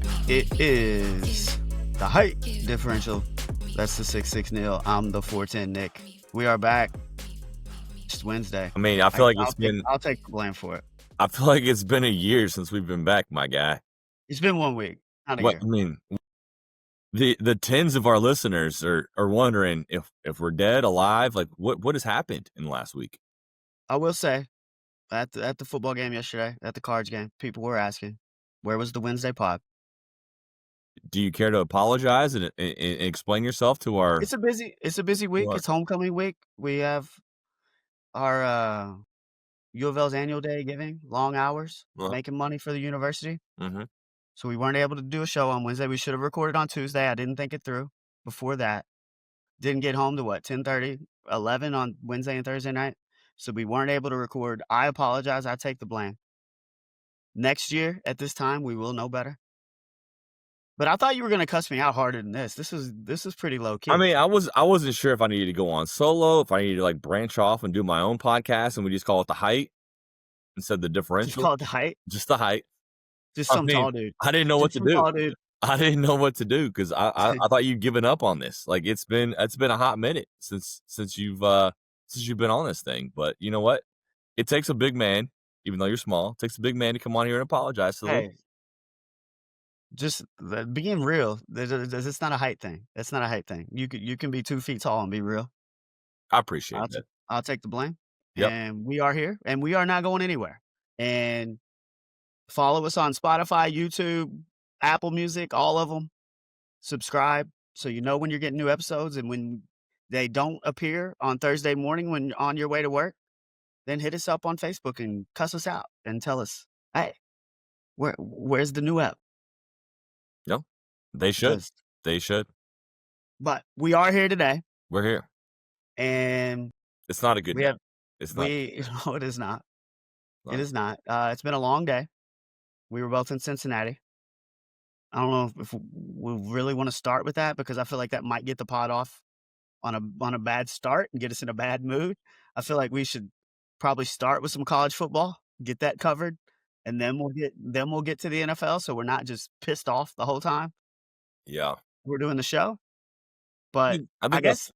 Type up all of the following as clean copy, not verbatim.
back. It is the Height Differential. That's the 6'6" Neil. I'm the 4'10" Nick. We are back. It's Wednesday. I mean, I feel like I'll take the blame for it. I feel like it's been a year since we've been back, my guy. It's been 1 week, not a What year. I mean, the tens of our listeners are wondering if we're dead, alive, like what has happened in the last week. I will say, at the football game yesterday, at the Cards game, people were asking, where was the Wednesday pod? Do you care to apologize and explain yourself to our? It's a busy week. What? It's homecoming week. We have our U of L's annual day giving, long hours, making money for the university. Mm-hmm. So we weren't able to do a show on Wednesday. We should have recorded on Tuesday. I didn't think it through before that. Didn't get home to 10:30, 11 on Wednesday and Thursday night. So we weren't able to record. I apologize. I take the blame. Next year at this time, we will know better. But I thought you were going to cuss me out harder than this. This is pretty low key. I mean, I wasn't sure if I needed to go on solo, if I needed to like branch off and do my own podcast, and we just call it the Height instead of the Differential. Just call it the Height. Just the Height. Just some tall dude. I didn't know what to do. Tall dude. I didn't know what to do because I thought you'd given up on this. Like it's been a hot minute since you've been on this thing. But you know what? It takes a big man, even though you're small. It takes a big man to come on here and apologize to the Hey, just being real. It's not a height thing. It's not a height thing. You can be 2 feet tall and be real. I appreciate that. I'll take the blame. Yep. And we are here, and we are not going anywhere. And follow us on Spotify, YouTube, Apple Music, all of them. Subscribe so you know when you're getting new episodes, and when they don't appear on Thursday morning when on your way to work, then hit us up on Facebook and cuss us out and tell us, hey, where's the new app? No, they should. They should. But we are here today. We're here. And it's not a good day. It's not. No, it is not. It is not. It's been a long day. We were both in Cincinnati. I don't know if we really want to start with that because I feel like that might get the pod off on a bad start and get us in a bad mood. I feel like we should probably start with some college football, get that covered, and then we'll get to the NFL, so we're not just pissed off the whole time. Yeah, we're doing the show. But I guess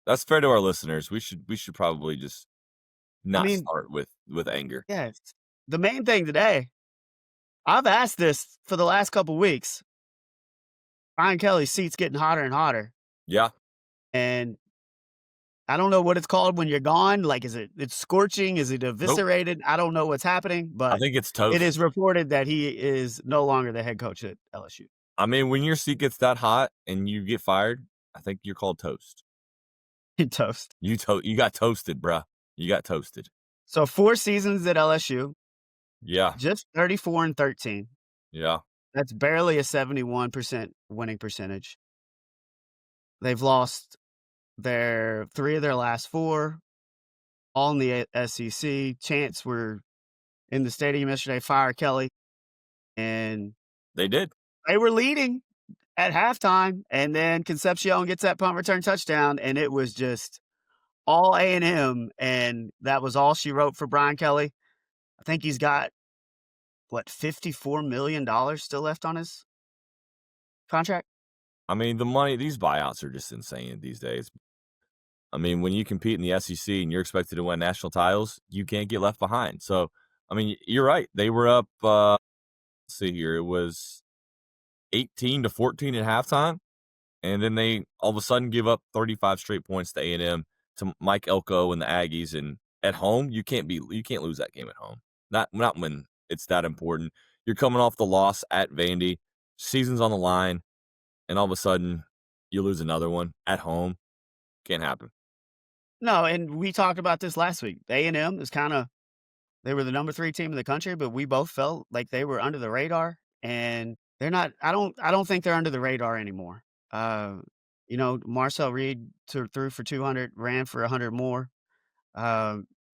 that's fair to our listeners. We should probably just not start with anger. Yeah, the main thing today. I've asked this for the last couple weeks. Brian Kelly's seat's getting hotter and hotter. Yeah. And I don't know what it's called when you're gone. Like, it's scorching? Is it eviscerated? Nope. I don't know what's happening, but I think it's toast. It is reported that he is no longer the head coach at LSU. I mean, when your seat gets that hot and you get fired, I think you're called toast. Toast. You got toasted, bruh. You got toasted. So 4 seasons at LSU. Yeah. Just 34-13. Yeah. That's barely a 71% winning percentage. They've lost 3 of their last 4, all in the SEC. Chants were in the stadium yesterday, fire Kelly. And they did. They were leading at halftime, and then Concepcion gets that punt return touchdown, and it was just all A&M, and that was all she wrote for Brian Kelly. I think he's got, $54 million still left on his contract? I mean, the money, these buyouts are just insane these days. I mean, when you compete in the SEC and you're expected to win national titles, you can't get left behind. So, I mean, you're right. They were up, let's see here, it was 18-14 at halftime, and then they all of a sudden give up 35 straight points to A&M, to Mike Elko and the Aggies. And at home, you can't lose that game at home. Not when it's that important. You're coming off the loss at Vandy, season's on the line, and all of a sudden you lose another one at home. Can't happen. No, and we talked about this last week. A&M is they were the number 3 team in the country, but we both felt like they were under the radar, and they're not. I don't think they're under the radar anymore. Marcel Reed threw for 200, ran for 100 more,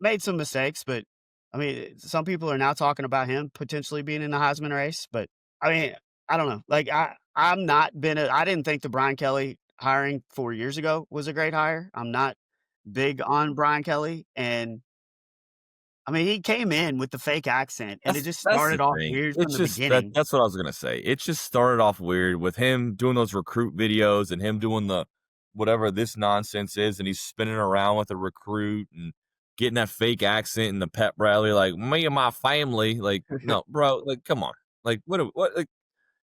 made some mistakes, but I mean, some people are now talking about him potentially being in the Heisman race, but I mean, I don't know. Like I didn't think the Brian Kelly hiring 4 years ago was a great hire. I'm not big on Brian Kelly, and I mean, he came in with the fake accent, and it just That's the started off thing. weird from It's the just that beginning. that's what I was gonna say. It just started off weird with him doing those recruit videos and him doing the whatever this nonsense is, and he's spinning around with a recruit and getting that fake accent in the pep rally, like me and my family. Like, no, bro, like, come on. Like, what like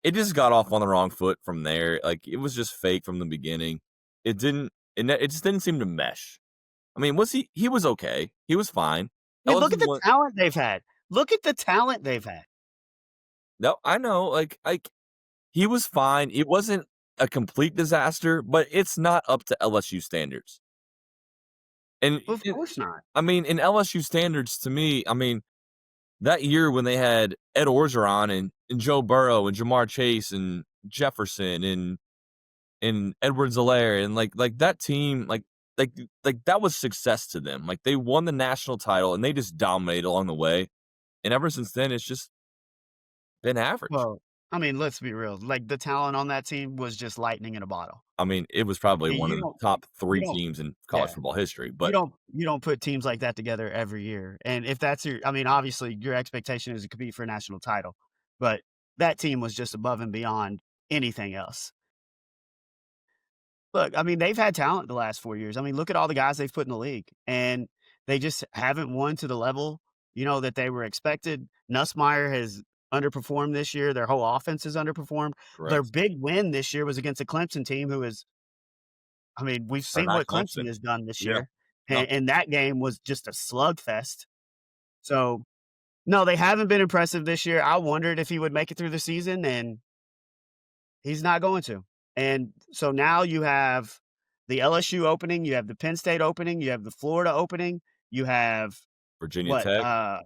it just got off on the wrong foot from there. Like, it was just fake from the beginning. It just didn't seem to mesh. I mean, he was okay. He was fine. I mean, look at LSU the won. talent they've had. Look at the talent they've had. No, I know, like he was fine. It wasn't a complete disaster, but it's not up to LSU standards. And Of course not. I mean, in LSU standards, to me, I mean, that year when they had Ed Orgeron and Joe Burrow and Jamar Chase and Jefferson and Edwards-Helaire and like that team, like that was success to them. Like they won the national title and they just dominated along the way. And ever since then, it's just been average. Well, I mean, let's be real. Like the talent on that team was just lightning in a bottle. I mean, it was probably one You of the don't, top you 3 don't, teams in college yeah, football history, you but don't, you don't put teams like that together every year. And if that's your, I mean, obviously your expectation is to compete for a national title, but that team was just above and beyond anything else. Look, I mean, they've had talent the last 4 years. I mean, look at all the guys they've put in the league, and they just haven't won to the level, that they were expected. Nussmeier has underperformed this year. Their whole offense has underperformed. Their correct. big win this year was against a Clemson team who is, I mean, we've Or seen not what Clemson Clemson. has done this Yeah. year, No, and that game was just a slugfest. So, no, they haven't been impressive this year. I wondered if he would make it through the season, and he's not going to. And so now you have the LSU opening, you have the Penn State opening, you have the Florida opening, you have Virginia what, Tech,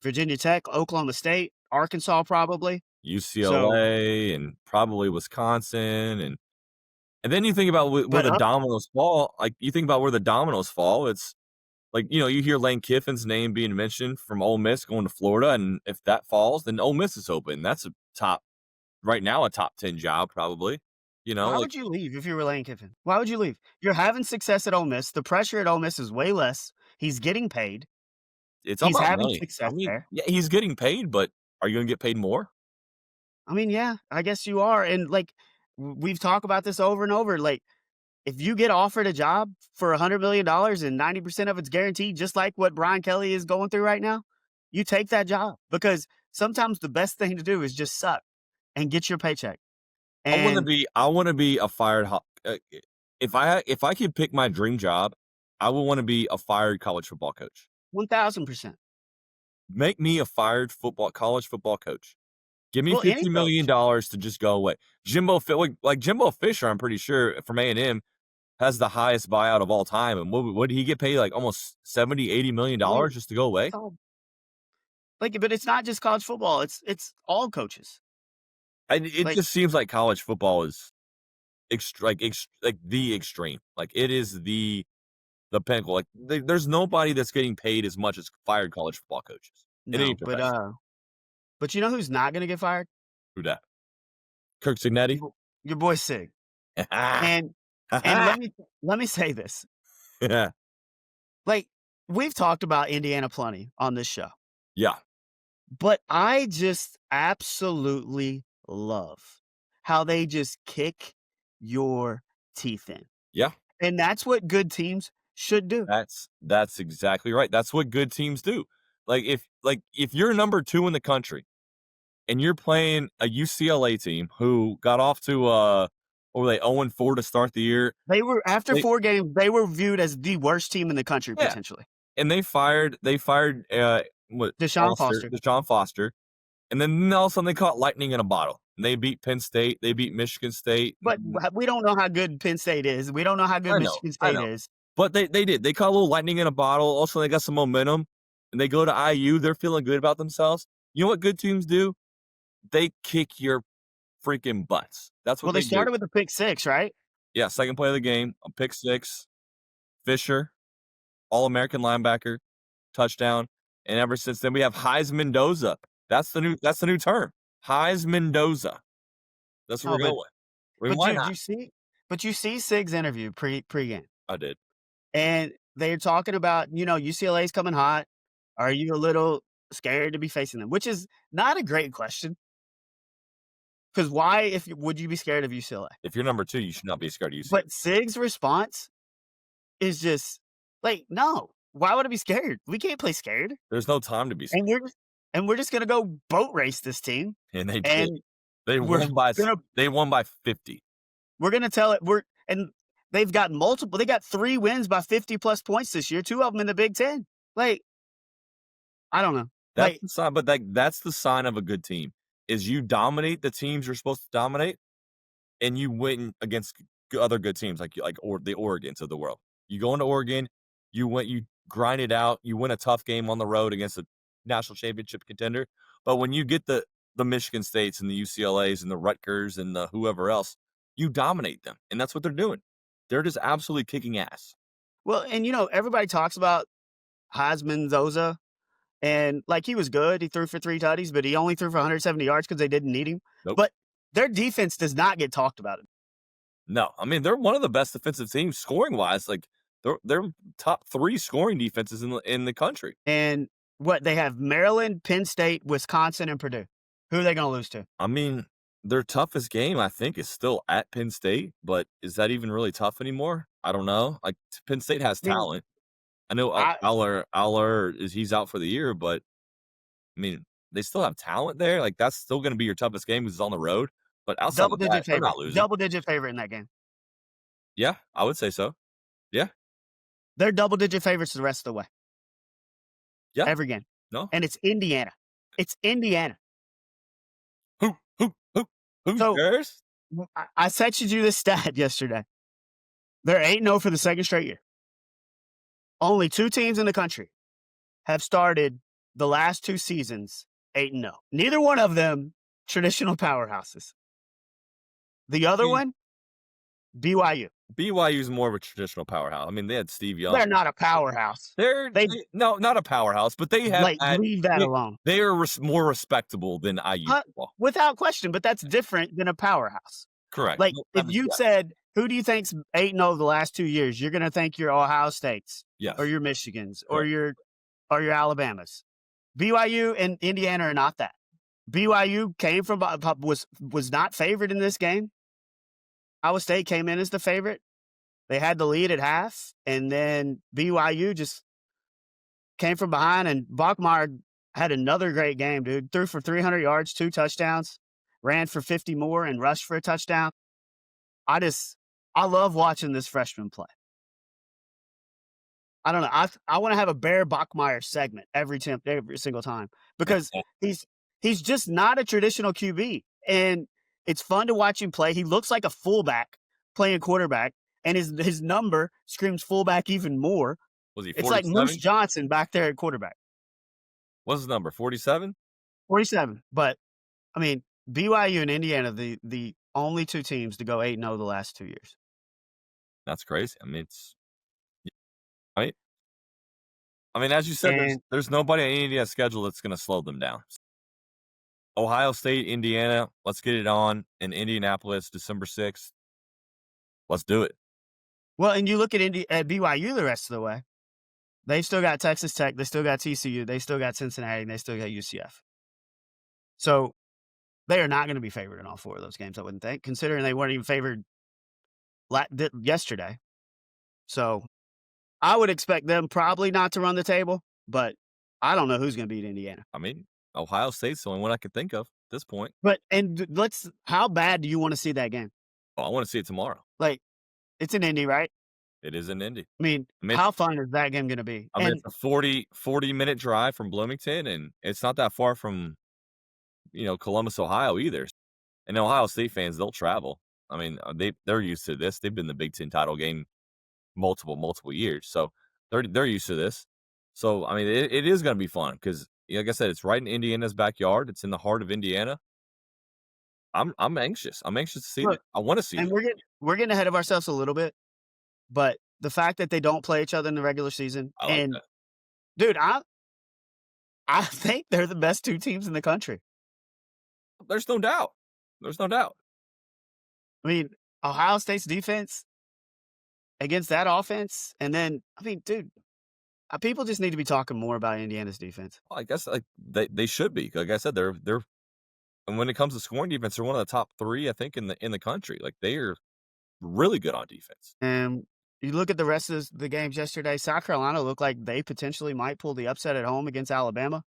Virginia Tech, Oklahoma State, Arkansas probably. So, UCLA, and probably Wisconsin, and then you think about where but the up dominoes fall, like, you think about where the dominoes fall, it's like, you hear Lane Kiffin's name being mentioned from Ole Miss going to Florida, and if that falls, then Ole Miss is open. That's a top right now, a top 10 job probably, why like, would you leave if you were Lane Kiffin? Why would you leave? You're having success at Ole Miss. The pressure at Ole Miss is way less. He's getting paid. it's all He's about having money. I success mean, there. yeah, he's getting paid, but are you gonna get paid more? I mean, yeah, I guess you are. And like we've talked about this over and over. Like if you get offered a job for $100 million and 90% of it's guaranteed, just like what Brian Kelly is going through right now, you take that job because sometimes the best thing to do is just suck and get your paycheck. And I wanna be a fired if I could pick my dream job, I would wanna be a fired college football coach. 1000%. Make me a fired college football coach. Give me Well, any coach. $50 million to just go away. Like Jimbo Fisher, I'm pretty sure from A&M has the highest buyout of all time, and what did he get paid, like, almost 70, I mean, $80 million just to go away? it's all like, but it's not just college football. It's all coaches. And it Like, just seems like college football is like the extreme. Like, it is the pinnacle. Like, there's nobody that's getting paid as much as fired college football coaches in any no, profession. but you know who's not gonna get fired? Who dat? Kirk Cignetti? Your boy Sig. And and let me say this. Yeah. Like, we've talked about Indiana plenty on this show. Yeah. But I just absolutely love how they just kick your teeth in, Yeah. and that's what good teams should do. That's exactly right. That's what good teams do. If you're number 2 in the country and you're playing a UCLA team who got off to what were they 0-4 to start the year? They were after They 4 games, they were viewed as the worst team in the country Yeah, potentially. and they fired what Deshaun Foster. Deshaun Foster, and then all of a sudden they caught lightning in a bottle. And they beat Penn State, they beat Michigan State. But we don't know how good Penn State is. We don't know how good Michigan I State know. is. But they did. They caught a little lightning in a bottle. Also, they got some momentum, and they go to IU. They're feeling good about themselves. You know what good teams do? They kick your freaking butts. That's what Well, they they do. started with a pick 6, right? Yeah, second play of the game, a pick six, Fisher, All-American linebacker, touchdown, and ever since then we have Heisman Mendoza. That's the new term. Heisman Mendoza. That's what Oh, we're going with. I mean, but why you not? you see but you see Sig's interview pregame, I did. and they're talking about, UCLA's coming hot. Are you a little scared to be facing them? Which is not a great question. Because why, if you would you be scared of UCLA? If you're number 2, you should not be scared of UCLA. But Sig's response is just like, "No. Why would I be scared? We can't play scared, There's no time to be and scared, we're just gonna go boat race this team, and they did. and They we're won by gonna they won by 50. we're gonna tell it we're and they've got multiple they got 3 wins by 50 plus points this year, 2 of them in the Big Ten. Like, I don't know. That's Like, the sign, but that's the sign of a good team, is you dominate the teams you're supposed to dominate, and you win against other good teams or the Oregons of the world. You go into Oregon, you grind it out, you win a tough game on the road against a national championship contender. But when you get the Michigan States and the UCLAs and the Rutgers and the whoever else, you dominate them, and that's what they're doing. They're just absolutely kicking ass. well, and, everybody talks about Heisman Zoza, and, like, he was good. He threw for 3 tutties, but he only threw for 170 yards because they didn't need him. Nope. But their defense does not get talked about. No, I mean they're one of the best defensive teams scoring wise. Like they're top 3 scoring defenses in the country. And what they have Maryland, Penn State, Wisconsin, and Purdue. Who are they gonna lose to? I mean, their toughest game I think is still at Penn State, but is that even really tough anymore? I don't know. Like Penn State has I mean, talent. I know I Aller he's out for the year, but I mean they still have talent there. Like that's still going to be your toughest game because it's on the road. But outside of that, they're not losing. double-digit favorite in that game. Yeah, I would say so. Yeah, They're double-digit favorites the rest of the way, yeah. every game, No, and it's Indiana. It's Indiana. who So, cares? I texted you this stat yesterday. They're 8-0 for the second straight year. Only 2 teams in the country have started the last 2 seasons 8-0. Neither one of them traditional powerhouses. The other one, BYU. BYU's more of a traditional powerhouse. I mean, they had Steve Young. They're not a powerhouse. No, not a powerhouse, but they have Like, leave that alone. they are more respectable than IU football. Without question, but that's different than a powerhouse. Correct. Like, No, if you said, "Who do you think's 8-0 the last 2 years?" You're gonna think your Ohio States yes, or your Michigans or correct. your Alabamas. BYU and Indiana are not that. BYU came from was not favored in this game. Iowa State came in as the favorite. They had the lead at half, and then BYU just came from behind, and Bachmeier had another great game, dude. Threw for 300 yards, 2 touchdowns, ran for 50 more, and rushed for a touchdown. I love watching this freshman play. I don't know. I want to have a Bear Bachmeier segment every single time because he's just not a traditional QB, and it's fun to watch him play. He looks like a fullback playing quarterback, and his number screams fullback even more. Was he 47? It's like Moose Johnson back there at quarterback. What's his number? 47? 47. But I mean, BYU and Indiana, the only 2 teams to go 8-0 the last 2 years. That's crazy. I mean, it's right. I mean, as you said, there's nobody on Indiana's schedule that's going to slow them down. Ohio State, Indiana, let's get it on in Indianapolis, December 6th. Let's do it. Well, and you look at BYU the rest of the way. They still got Texas Tech, they still got TCU, they still got Cincinnati, and they still got UCF. So they are not going to be favored in all 4 of those games, I wouldn't think, considering they weren't even favored yesterday. So I would expect them probably not to run the table, but I don't know who's going to beat Indiana. I mean, Ohio State's the only one I could think of at this point. But how bad do you want to see that game? Well, I want to see it tomorrow. Like, it's in Indy, right? It is in Indy. I mean, how fun is that game going to be? I mean, it's a 40-minute drive from Bloomington, and it's not that far from, Columbus, Ohio either. And Ohio State fans, they'll travel. I mean, they're used to this. They've been in the Big Ten title game multiple years, so they're used to this. So I mean, it is going to be fun because, like I said, it's right in Indiana's backyard. It's in the heart of Indiana. I'm anxious. I'm anxious to see it. I want to see it. And we're getting ahead of ourselves a little bit, but the fact that they don't play each other in the regular season, I like that. Dude, I think they're the best 2 teams in the country. There's no doubt. There's no doubt. I mean, Ohio State's defense against that offense, and then, I mean, dude, People just need to be talking more about Indiana's defense. I guess, like, they should be. Like I said, they're and when it comes to scoring defense, they're one of the top 3, I think, in the country. Like, they are really good on defense. And you look at the rest of the games yesterday, South Carolina looked like they potentially might pull the upset at home against Alabama.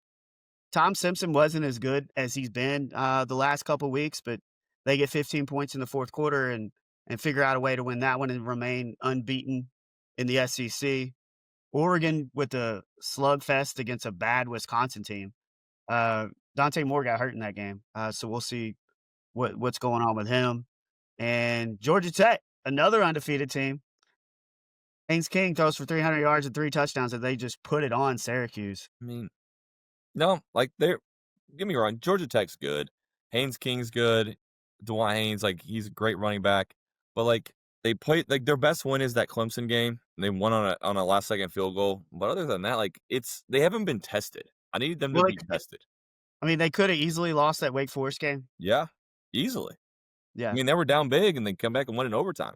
Tom Simpson wasn't as good as he's been the last couple weeks, but they get 15 points in the fourth quarter and figure out a way to win that one and remain unbeaten in the SEC. Oregon with the slugfest against a bad Wisconsin team. Dante Moore got hurt in that game, so we'll see what's going on with him. And Georgia Tech, another undefeated team. Haynes King throws for 300 yards and 3 touchdowns, and they just put it on Syracuse. I mean, no, like, they're get me wrong, Georgia Tech's good. Haynes King's good. Dwayne Haynes, like, he's a great running back. But, like, they played like, their best win is that Clemson game, and they won on a last-second field goal. But other than that, like, they haven't been tested. I need them to Well, be tested. I mean, they could have easily lost that Wake Forest game. Yeah, easily. I Yeah, mean, they were down big, and they come back and win in overtime.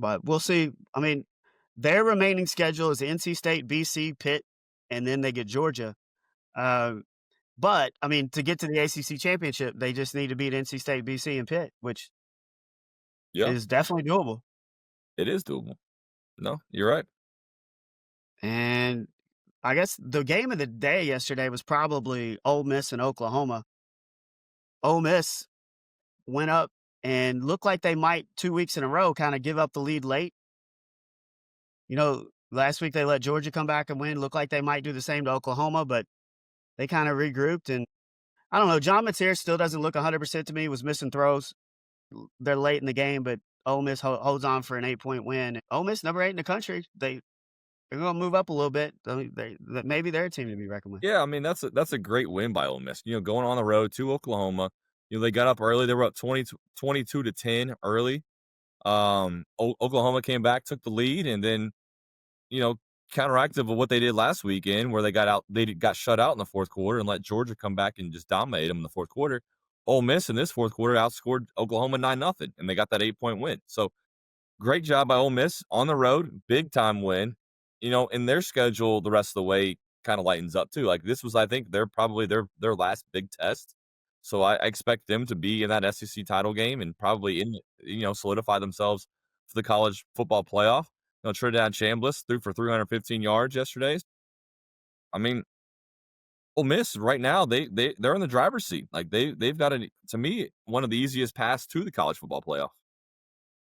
but we'll see. I mean, their remaining schedule is NC State, BC, Pitt, and then they get Georgia. Uh, but I mean, to get to the ACC championship, they just need to beat NC State, BC, and Pitt, which Yeah, is definitely doable. it is doable. No, you're right. And I guess the game of the day yesterday was probably Ole Miss and Oklahoma. Ole Miss went up and looked like they might 2 weeks in a row kind of give up the lead late. Last week they let Georgia come back and win. Looked like they might do the same to Oklahoma, but they kind of regrouped. And I don't know. John Mateer still doesn't look 100% to me. Was missing throws. They're late in the game, but Ole Miss holds on for an 8-point win. Ole Miss, number 8 in the country. They're going to move up a little bit. Maybe they're a team to be reckoned with. Yeah, I mean, that's a great win by Ole Miss. Going on the road to Oklahoma. They got up early. They were up 22-10 early. Oklahoma came back, took the lead, and then, you know, counteractive of what they did last weekend, where they got shut out in the fourth quarter and let Georgia come back and just dominate them in the fourth quarter. Ole Miss in this fourth quarter outscored Oklahoma 9-0, and they got that 8-point win. So great job by Ole Miss on the road, big time win. In their schedule, the rest of the way kind of lightens up too. Like, this was, I think, they're probably their last big test. So I expect them to be in that SEC title game and probably solidify themselves for the college football playoff. Trinidad Chambliss threw for 315 yards yesterday. I mean, Ole Miss right now, they're in the driver's seat. Like, they've got to me, one of the easiest paths to the college football playoff.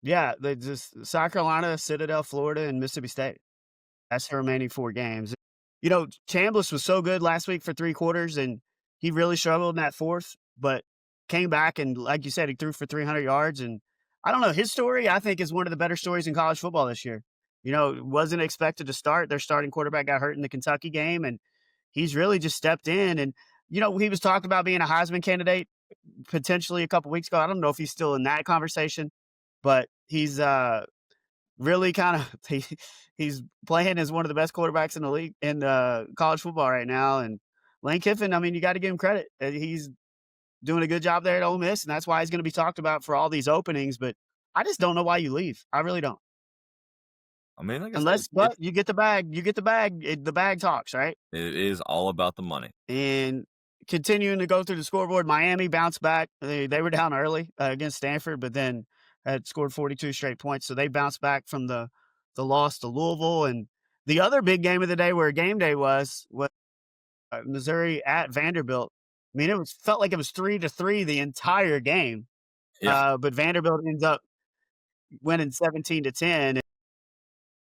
Yeah, they just South Carolina, Citadel, Florida, and Mississippi State. That's the remaining 4 games. Chambliss was so good last week for 3 quarters, and he really struggled in that fourth, but came back and, like you said, he threw for 300 yards. And I don't know, his story, I think, is one of the better stories in college football this year. Wasn't expected to start. Their starting quarterback got hurt in the Kentucky game, and he's really just stepped in. And, he was talked about being a Heisman candidate potentially a couple weeks ago. I don't know if he's still in that conversation, but he's really kind of he's playing as one of the best quarterbacks in the league in college football right now. And Lane Kiffin, I mean, you got to give him credit. He's doing a good job there at Ole Miss, and that's why he's going to be talked about for all these openings. But I just don't know why you leave. I really don't. I mean, like I said, But you get the bag. You get the bag. The bag talks, right? it is all about the money. And continuing to go through the scoreboard, Miami bounced back. They were down early against Stanford, but then had scored 42 straight points. So they bounced back from the loss to Louisville. And the other big game of the day, where game day was Missouri at Vanderbilt. I mean, felt like it was 3-3 the entire game. Yeah. But Vanderbilt ends up winning 17-10.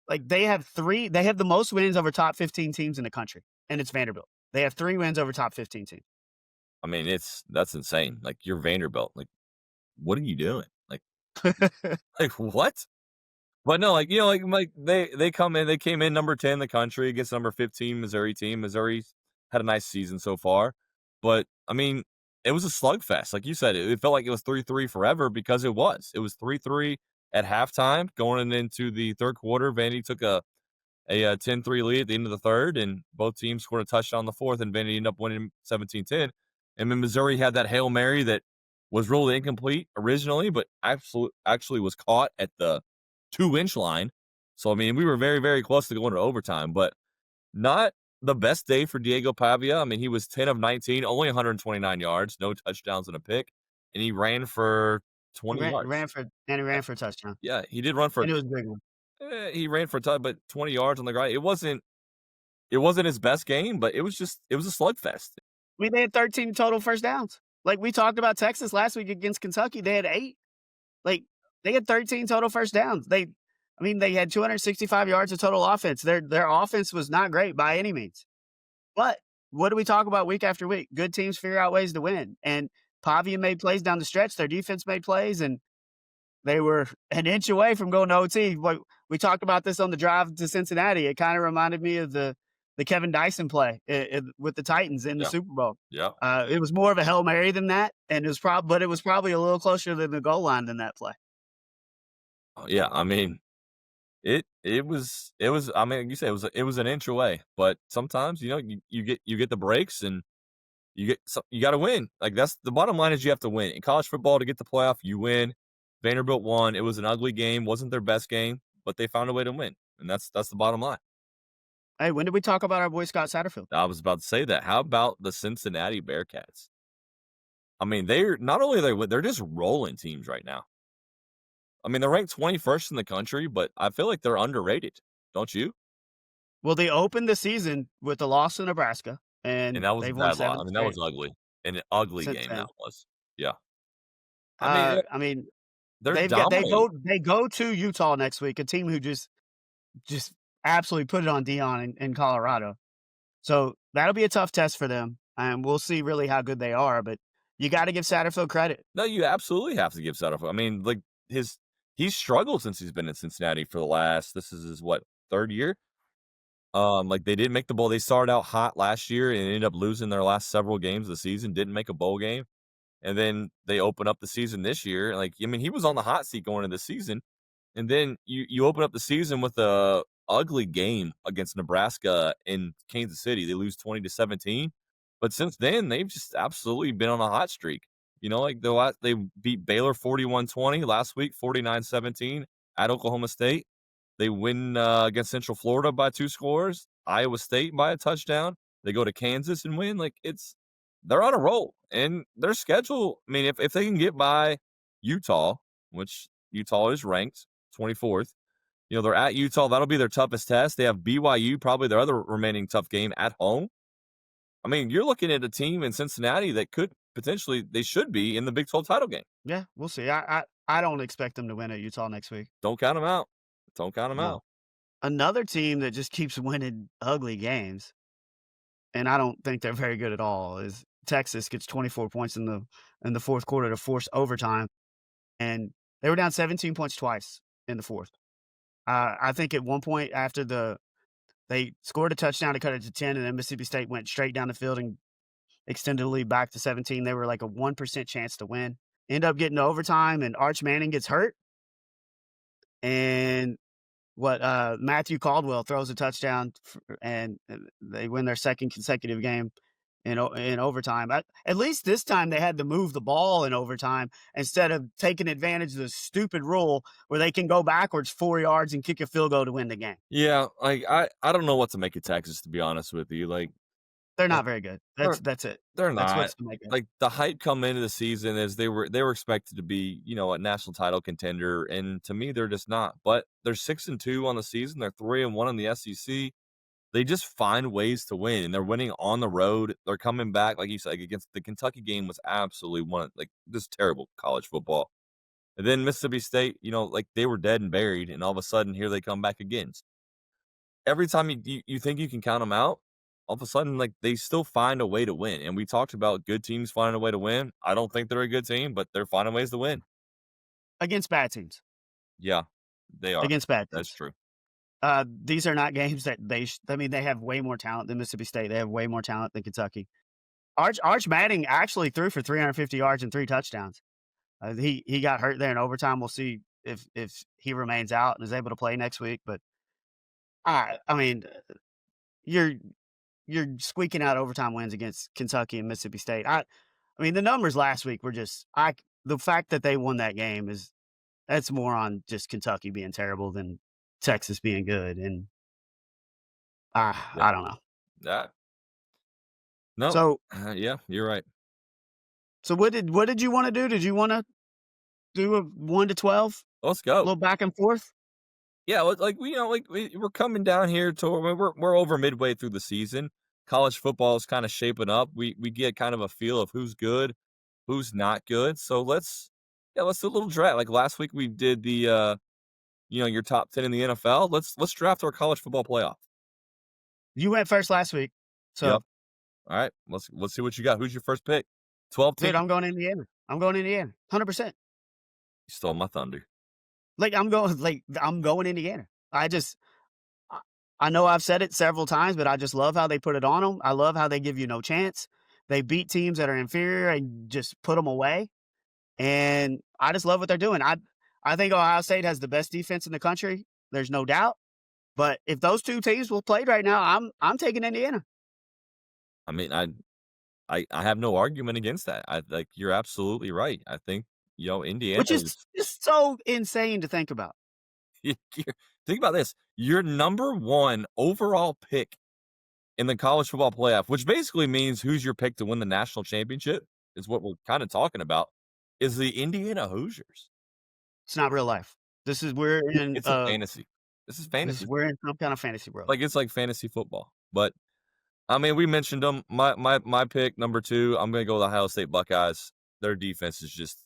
Like, they have the most wins over top 15 teams in the country, and it's Vanderbilt. They have 3 wins over top 15 teams. I mean, that's insane. Like, you're Vanderbilt. Like, what are you doing? Like what? But no, they came in number 10 in the country against number 15 Missouri team. Missouri's had a nice season so far. But I mean, it was a slugfest. Like you said, it felt like it was 3-3 forever, because it was. It was 3-3 at halftime. Going into the third quarter, Vandy took a 10-3 lead at the end of the third, and both teams scored a touchdown in the fourth, and Vandy ended up winning 17-10. And then Missouri had that Hail Mary that was ruled incomplete originally, but actually was caught at the 2-inch line. So, I mean, we were very, very close to going to overtime. But Not the best day for Diego Pavia. I mean, he was 10 of 19, only 129 yards, no touchdowns and a pick, and he ran for He 20 ran yards. ran for and he ran for a touchdown, Yeah, he did run for and it was a big one. he ran for a touch, but 20 yards on the ground. It wasn't his best game, but it was a slugfest. I mean, they had 13 total first downs. Like, we talked about Texas last week against Kentucky, they had 8. Like, they had 13 total first downs. They had 265 yards of total offense. Their offense was not great by any means. But what do we talk about week after week? Good teams figure out ways to win, and Pavia made plays down the stretch, their defense made plays, and they were an inch away from going to OT. Like, we talked about this on the drive to Cincinnati. It kinda reminded me of the Kevin Dyson play with the Titans in the Yeah, Super Bowl. yeah. It was more of a Hail Mary than that, and it was probably a little closer to the goal line than that play. Oh, yeah, I mean, it was I mean, like you said, it was an inch away, but sometimes, you get the breaks and you gotta win. Like, that's the bottom line is you have to win. In college football, to get the playoff, you win. Vanderbilt won. It was an ugly game, wasn't their best game, but they found a way to win, and that's the bottom line. Hey, when did we talk about our boy Scott Satterfield? I was about to say that. How about the Cincinnati Bearcats? I mean, they're not only they're just rolling teams right now. I mean, they're ranked 21st in the country, but I feel like they're underrated, don't you? Well, they opened the season with the loss to Nebraska, And and that was a they've won bad loss. 7 I mean, that straight was ugly. An ugly since game that then. was. Yeah. I mean, I mean, they're they dominating. go to Utah next week, a team who just absolutely put it on Dion in Colorado. So that'll be a tough test for them, and we'll see really how good they are. But you got to give Satterfield credit. No, you absolutely have to give Satterfield. I mean, like, he's struggled since he's been in Cincinnati for the last this is his, what, 3rd year? Like, they didn't make the bowl. They started out hot last year and ended up losing their last several games of the season, didn't make a bowl game. And then they open up the season this year. Like, I mean, he was on the hot seat going into the season. And then you open up the season with a ugly game against Nebraska in Kansas City. They lose 20-17. But since then, they've just absolutely been on a hot streak. Like they beat Baylor 41-20 last week, 49-17 at Oklahoma State. They win against Central Florida by 2 scores, Iowa State by a touchdown. They go to Kansas and win. Like, they're on a roll. And their schedule, I mean, if they can get by Utah, which Utah is ranked 24th, they're at Utah. That'll be their toughest test. They have BYU, probably their other remaining tough game at home. I mean, you're looking at a team in Cincinnati that could potentially, they should be in the Big 12 title game. Yeah, we'll see. I don't expect them to win at Utah next week. Don't count them out. Don't count them No. out. Another team that just keeps winning ugly games, and I don't think they're very good at all, is Texas gets 24 points in the fourth quarter to force overtime, and they were down 17 points twice in the fourth. I think at one point after they scored a touchdown to cut it to 10, and then Mississippi State went straight down the field and extended the lead back to 17. They were like a 1% chance to win. End up getting to overtime, and Arch Manning gets hurt, and Matthew Caldwell throws a touchdown, and they win their second consecutive game in overtime. At least this time they had to move the ball in overtime instead of taking advantage of the stupid rule where they can go backwards 4 yards and kick a field goal to win the game. Yeah, like, I don't know what to make of Texas, to be honest with you. Like, They're uh, not very good. they're That's it. they're That's not. what's to make it. Like, the hype coming into the season is they were expected to be, a national title contender, and to me, they're just not. But they're 6-2 on the season. They're 3-1 in the SEC. They just find ways to win, and they're winning on the road. They're coming back, like you said, like, against the Kentucky game was absolutely just terrible college football. And then Mississippi State, like, they were dead and buried, and all of a sudden here they come back again. Every time you think you can count them out, all of a sudden, like, they still find a way to win. And we talked about good teams finding a way to win. I don't think they're a good team, but they're finding ways to win. Against bad teams. Yeah, they are. Against bad That's teams. true. These are not games that they have way more talent than Mississippi State. They have way more talent than Kentucky. Arch Manning actually threw for 350 yards and 3 touchdowns. He got hurt there in overtime. We'll see if he remains out and is able to play next week. But I mean, you're squeaking out overtime wins against Kentucky and Mississippi State. I mean, the numbers last week were just the fact that they won that game that's more on just Kentucky being terrible than Texas being good. And Yeah. I don't know. Yeah. No. So Yeah, you're right. so what did you wanna do? Did you wanna do a 1 to 12? Let's A go. little back and forth? Yeah, like we, we're coming down here to we're over midway through the season. College football is kind of shaping up. We get kind of a feel of who's good, who's not good. So let's do a little draft. Like last week we did the your top 10 in the NFL. Let's draft our college football playoff. You went first last week. Yep. So, All right. Let's see what you got. Who's your first pick? 12 team. dude, I'm going Indiana. I'm going Indiana. 100%. You stole my thunder. I'm going Indiana. I I know I've said it several times, but I just love how they put it on them. I love how they give you no chance. They beat teams that are inferior and just put them away, and I just love what they're doing. I think Ohio State has the best defense in the country. There's no doubt. But if those 2 teams will played right now, I'm taking Indiana, I mean, I have no argument against that. I like you're absolutely right. I think, Indiana which is is just so insane to think about. think about this. Your number 1 overall pick in the college football playoff, which basically means who's your pick to win the national championship, is what we're kind of talking about, is the Indiana Hoosiers. It's not real life. This is we're in, It's a fantasy. This is this fantasy. we're in some kind of fantasy world. Like it's like fantasy football. But I mean, we mentioned them. My pick number 2, I'm gonna go with the Ohio State Buckeyes. Their defense is just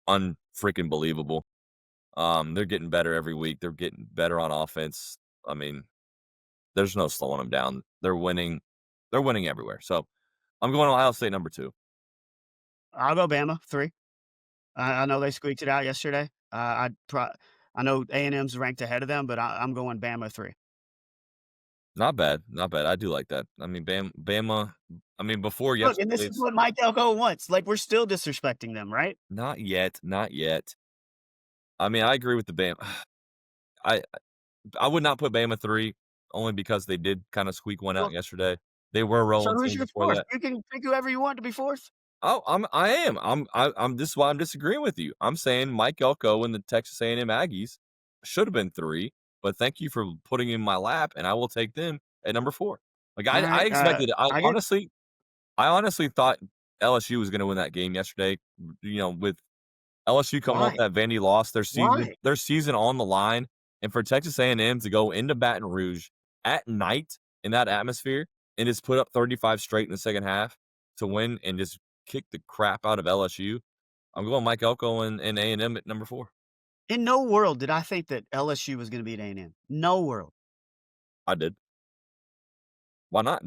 unfreaking believable. They're getting better every week. They're getting better on offense. I mean, there's no slowing them down. They're winning. They're winning everywhere. So I'm going Ohio State number 2. I'll go Bama, 3. I know they squeaked it out yesterday. I know A&M's ranked ahead of them, but I'm going Bama 3. Not bad. Not bad. I do like that. I mean, Bama. I mean, before Look, and this is yesterday's. what Mike Elko wants. Like, we're still disrespecting them, right? Not yet. Not yet. I mean, I agree with the Bama. I I would not put Bama 3 only because they did kind of squeak one out Well, yesterday. They were so rolling who's teams your before 4th? that. You can pick whoever you want to be 4th. Oh, I am. I'm this is why I'm disagreeing with you. I'm saying Mike Elko and the Texas A&M Aggies should have been 3, but thank you for putting in my lap, and I will take them at number 4. Like I Alright, expected it. I guess I honestly thought LSU was going to win that game yesterday. With LSU coming off why? that Vandy loss, Why? their season on the line, and for Texas A&M to go into Baton Rouge at night in that atmosphere and just put up 35 straight in the second half to win and just kick the crap out of LSU. I'm going Mike Elko and A&M at number 4. In no world did I think that LSU was gonna beat A&M. No world. I did. Why not?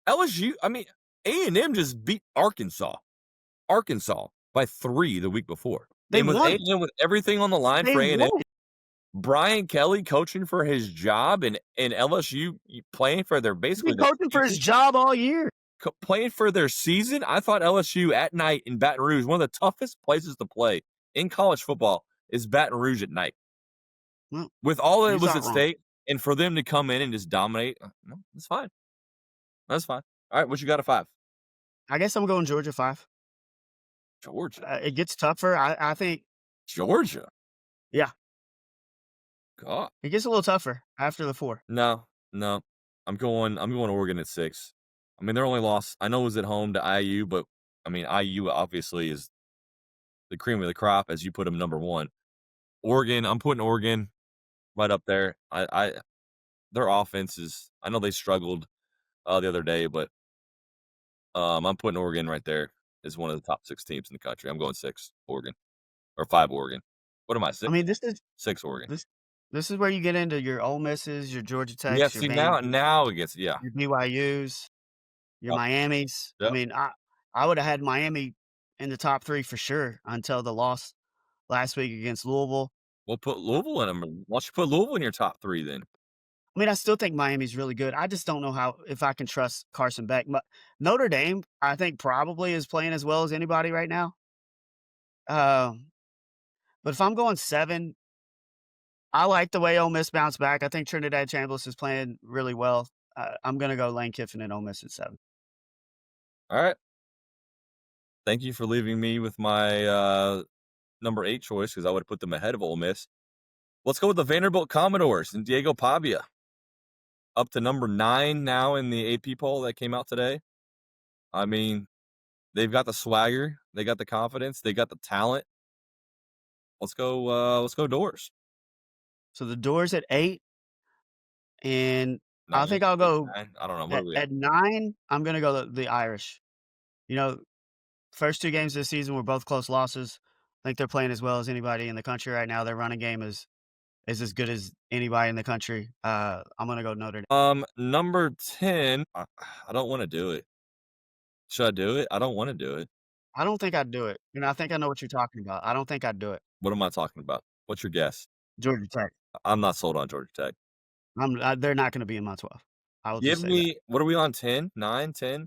LSU. I mean, A&M just beat Arkansas by 3 the week before, They and with won. A&M with everything on the line They for A&M. won. Brian Kelly coaching for his job and LSU playing for their He's basically been their coaching for his season, job all year. playing for their season. I thought LSU at night in Baton Rouge, one of the toughest places to play in college football, is Baton Rouge at night. Well, With all that you was thought at wrong. stake, and for them to come in and just dominate, no, that's fine. That's fine. All right, what you got at 5? I guess I'm going Georgia 5. Georgia. It gets tougher. I think Georgia. yeah, God. it gets a little tougher after the 4. No. I'm going Oregon at 6. I mean, their only loss, I know, was at home to IU, but I mean, IU obviously is the cream of the crop as you put them number 1. Oregon, I'm putting Oregon right up there. Their offense is, I know they struggled the other day, but I'm putting Oregon right there as one of the top 6 teams in the country. I'm going 6 Oregon or 5 Oregon. What am I, I 6? mean, this is 6 Oregon. this this is where you get into your Ole Misses, your Georgia Yeah, Techs, your see now it gets, yeah. your BYUs, your Yep. Miamis. I Yep. mean, I would have had Miami in the top 3 for sure until the loss last week against Louisville. We'll put Louisville in them. Why don't you put Louisville in your top 3 then? I mean, I still think Miami's really good. I just don't know how if I can trust Carson Beck. Notre Dame, I think probably is playing as well as anybody right now. Um, but if I'm going 7, I like the way Ole Miss bounced back. I think Trinidad Chambliss is playing really well. I'm gonna go Lane Kiffin and Ole Miss at 7. All right. Thank you for leaving me with my number 8 choice because I would have put them ahead of Ole Miss. Let's go with the Vanderbilt Commodores and Diego Pavia. up to number 9 now in the AP poll that came out today. I mean, they've got the swagger, they got the confidence, they got the talent. Let's go Doors. So the Doors at 8, and I 9, think I'll 8, go 9. I don't know. What at are we at? at 9, I'm gonna go the Irish. You know, first 2 games this season were both close losses. I think they're playing as well as anybody in the country right now. Their running game is as good as anybody in the country. I'm gonna go Notre Dame. Number 10, I don't wanna do it. Should I do it? I don't wanna do it. I don't think I'd do it. I think I know what you're talking about. I don't think I'd do it. What am I talking about? What's your guess? Georgia Tech. I'm not sold on Georgia Tech. They're not gonna be in my 12. I will Give just say that. me what are we on, 10? 9, 10?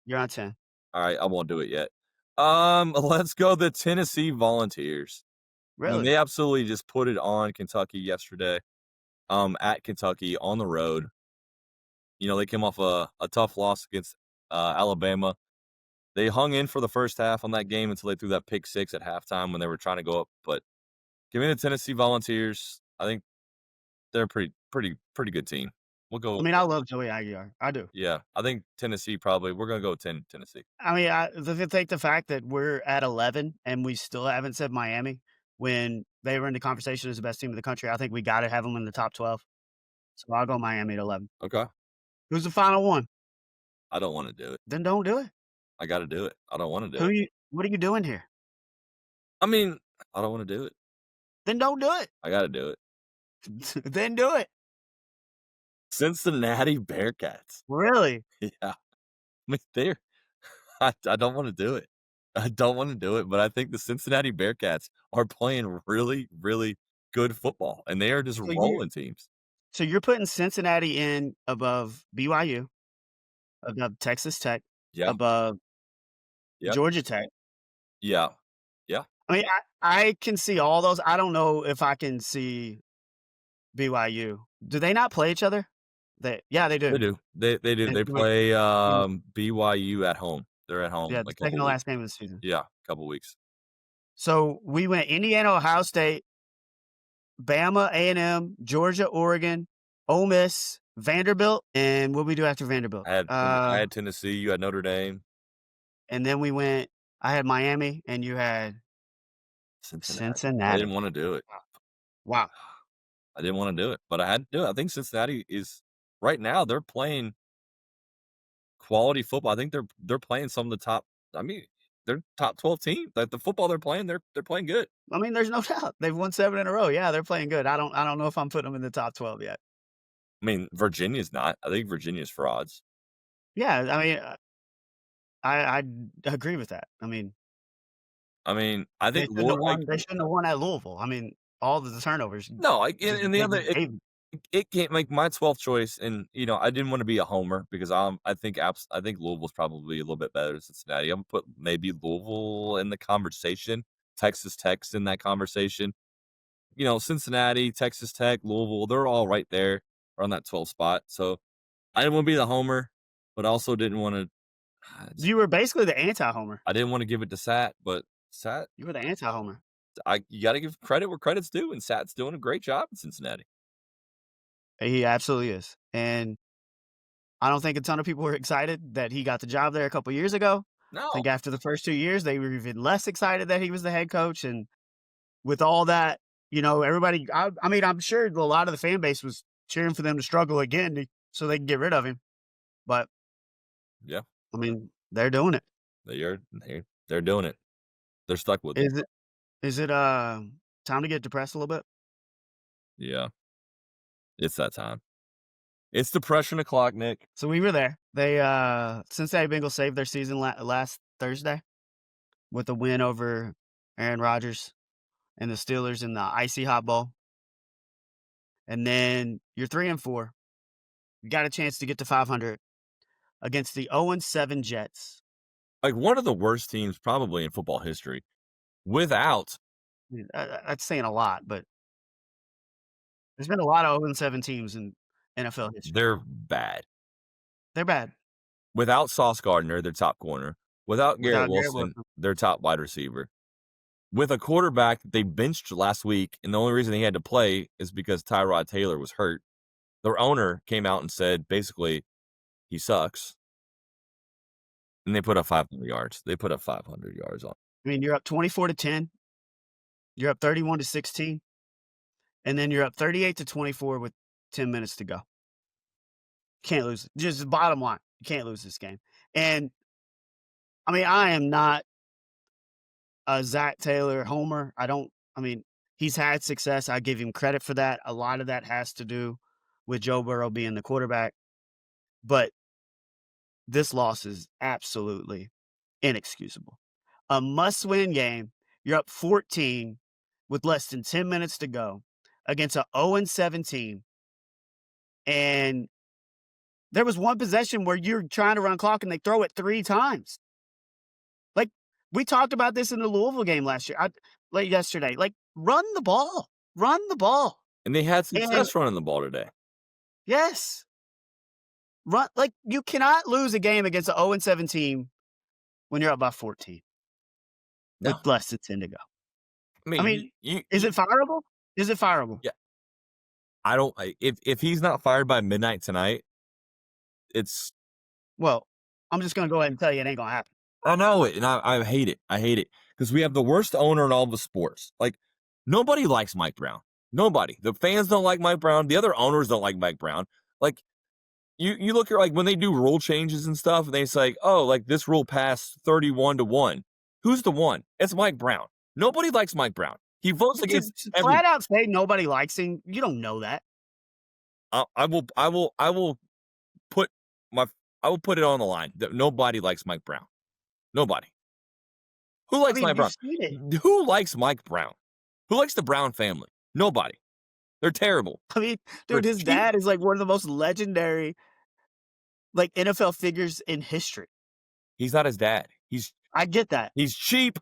You're on 10. Alright, I won't do it yet. Let's go the Tennessee Volunteers. I mean, Really? they absolutely just put it on Kentucky yesterday, at Kentucky on the road. You know, they came off a tough loss against, Alabama. They hung in for the first half on that game until they threw that pick 6 at halftime when they were trying to go up, but give me the Tennessee Volunteers. I think they're a pretty good team. We'll I go mean, I love Joey Aguiar. I do. yeah, I think Tennessee probably we're gonna go 10 Tennessee. I mean, take the fact that we're at 11 and we still haven't said Miami when they were in the conversation as the best team in the country. I think we gotta have them in the top 12. So I'll go Miami at 11. Okay. Who's the final one? I don't wanna do it. Then don't do it. I gotta do it. I don't wanna do Who it. you what are you doing here? I mean, I don't wanna do it. Then don't do it. I gotta do it. Then do it. Cincinnati Bearcats. Really? Yeah. I mean, they're I don't wanna do it. I don't wanna do it, but I think the Cincinnati Bearcats are playing really, really good football, and they are just So you rolling teams. so you're putting Cincinnati in above BYU, above Texas Tech, Yeah, above yeah, Georgia Tech. yeah, yeah. I mean, I can see all those. I don't know if I can see BYU. Do they not play each other? Yeah, they They do. do. They do. And They wait, play, and BYU at home. They're at home yeah, in the a second couple to weeks. last game of the season. Yeah, couple weeks. So we went Indiana, Ohio State, Bama, A&M, Georgia, Oregon, Ole Miss, Vanderbilt, and what we do after Vanderbilt? I had Tennessee, you had Notre Dame. And then we went I had Miami and you had Cincinnati. I didn't Cincinnati. wanna do it. Wow. I didn't wanna do it, but I had to do it. I think Cincinnati is right now, they're playing quality football. I think they're playing some of the top I mean, they're top 12 team. Like, the football they're playing, they're playing good. I mean, there's no doubt. They've won 7 in a row. Yeah, they're playing good. I don't know if I'm putting them in the top 12 yet. I mean, Virginia's not. I think Virginia's frauds. Yeah, I mean, I agree with that. I mean, I mean, I think Lou like they shouldn't have won at Louisville. I mean, all the turnovers no, like, just and the they other just gave 'em. it can't make my 12th choice, and, you know, I didn't wanna be a homer because I think Louisville's probably a little bit better than Cincinnati. I'm gonna put maybe Louisville in the conversation, Texas Tech's in that conversation. You know, Cincinnati, Texas Tech, Louisville, they're all right there around that 12th spot, so I didn't wanna be the homer, but I also didn't wanna You were basically the anti-homer. I didn't wanna give it to Sat, but Sat You were the anti-homer. you gotta give credit where credit's due, and Sat's doing a great job in Cincinnati. He absolutely is, and I don't think a ton of people were excited that he got the job there a couple years ago. I No. think after the first 2 years, they were even less excited that he was the head coach, and with all that, everybody I mean, I'm sure a lot of the fan base was cheering for them to struggle again so they can get rid of him, but, Yeah, I mean, they're doing it. they're doing it. They're stuck with it. Is it time to get depressed a little bit? Yeah, it's that time. It's depression o'clock, Nick. So we were there. Cincinnati Bengals saved their season last Thursday with a win over Aaron Rodgers and the Steelers in the Icy Hot Bowl. And then you're 3 and 4. You got a chance to get to 500 against the 0-7 Jets. Like, one of the worst teams probably in football history without I mean, that's saying a lot, but there's been a lot of 0-7 teams in NFL history. they're bad. They're bad Without Sauce Gardner, their top corner. Without Garrett without Garrett Wilson, Wilson. their top wide receiver. With a quarterback that they benched last week, and the only reason he had to play is because Tyrod Taylor was hurt. their owner came out and said basically he sucks. And they put up 500 yards. They put up 500 yards on. I mean, you're up 24-10. You're up 31-16. And then you're up 38-24 with 10 minutes to go. Can't lose. Just bottom line, you can't lose this game. And I mean, I am not a Zach Taylor homer. He's had success. I give him credit for that. A lot of that has to do with Joe Burrow being the quarterback. But this loss is absolutely inexcusable. A must-win game. You're up 14 with less than 10 minutes to go against a 0-7 team. And there was one possession where you're trying to run clock and they throw it 3 times. Like, we talked about this in the Louisville game yesterday. Like, run the ball. Run the ball. And they had success running the ball today. Yes. You cannot lose a game against an 0-7 team when you're up by 14. No. With less than 10 to go. I mean, is it fireable? Is it fireable? Yeah. I don't. If he's not fired by midnight tonight, it's. Well, I'm just gonna go ahead and tell you it ain't gonna happen. I know it, and I hate it. I hate it because we have the worst owner in all the sports. Like, nobody likes Mike Brown. Nobody. The fans don't like Mike Brown. The other owners don't like Mike Brown. Like, you look at, like, when they do rule changes and stuff, and they say, oh, like, this rule passed 31-1. Who's the one? It's Mike Brown. Nobody likes Mike Brown. He votes against flat out say nobody likes him. You don't know that. I will put it on the line that nobody likes Mike Brown. Nobody. Who likes Mike Brown? Who likes Mike Brown? Who likes the Brown family? Nobody. They're terrible. I mean, dude, his dad is like one of the most legendary, like, NFL figures in history. He's not his dad. I get that. He's cheap.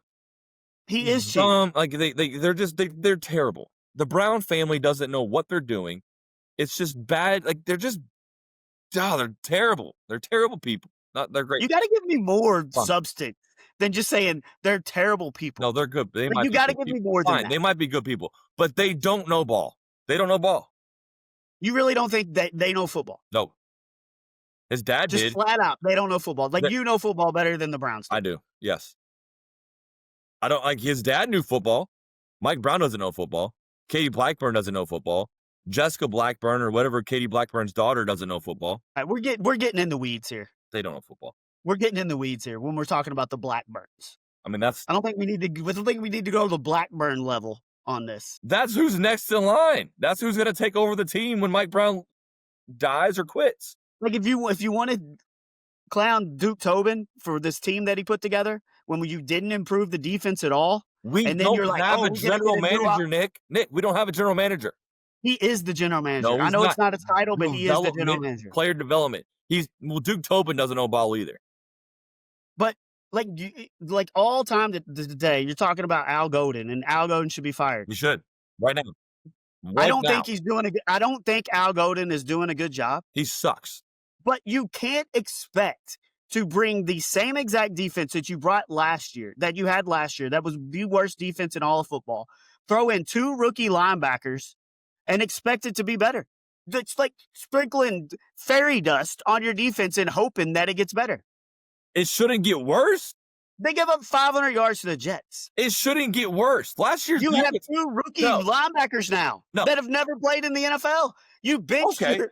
He is cheap. Like, they're terrible. The Brown family doesn't know what they're doing. It's just bad. Like, they're terrible. They're terrible people. They're great. You got to give me more substance than just saying they're terrible people. No, they're good. You got to give me more than that. They might be good people, but they don't know ball. They don't know ball. You really don't think that they know football? No. His dad did. Just flat out, they don't know football. Like, you know football better than the Browns do. I do, yes. I don't like his dad knew football. Mike Brown doesn't know football. Katie Blackburn doesn't know football. Jessica Blackburn or whatever Katie Blackburn's daughter doesn't know football. All right, we're getting in the weeds here. They don't know football. We're getting in the weeds here when we're talking about the Blackburns. I mean, I don't think we need to go to the Blackburn level on this. That's who's next in line. That's who's going to take over the team when Mike Brown dies or quits. Like, if you want to clown Duke Tobin for this team that he put together when you didn't improve the defense at all, and then you're like, have a general manager, Nick. Nick, we don't have a general manager. He is the general manager. No, I know it's not a title, but he is the general manager. Player development. Duke Tobin doesn't know ball either. But like all time today, you're talking about Al Golden, and Al Golden should be fired. You should right now. I don't think he's doing I don't think Al Golden is doing a good job. He sucks. But you can't expect to bring the same exact defense that you had last year. That was the worst defense in all of football. Throw in 2 rookie linebackers and expect it to be better. It's like sprinkling fairy dust on your defense and hoping that it gets better. It shouldn't get worse. They give up 500 yards to the Jets. It shouldn't get worse. Last year, you have 2 rookie linebackers now that have never played in the NFL. You benched your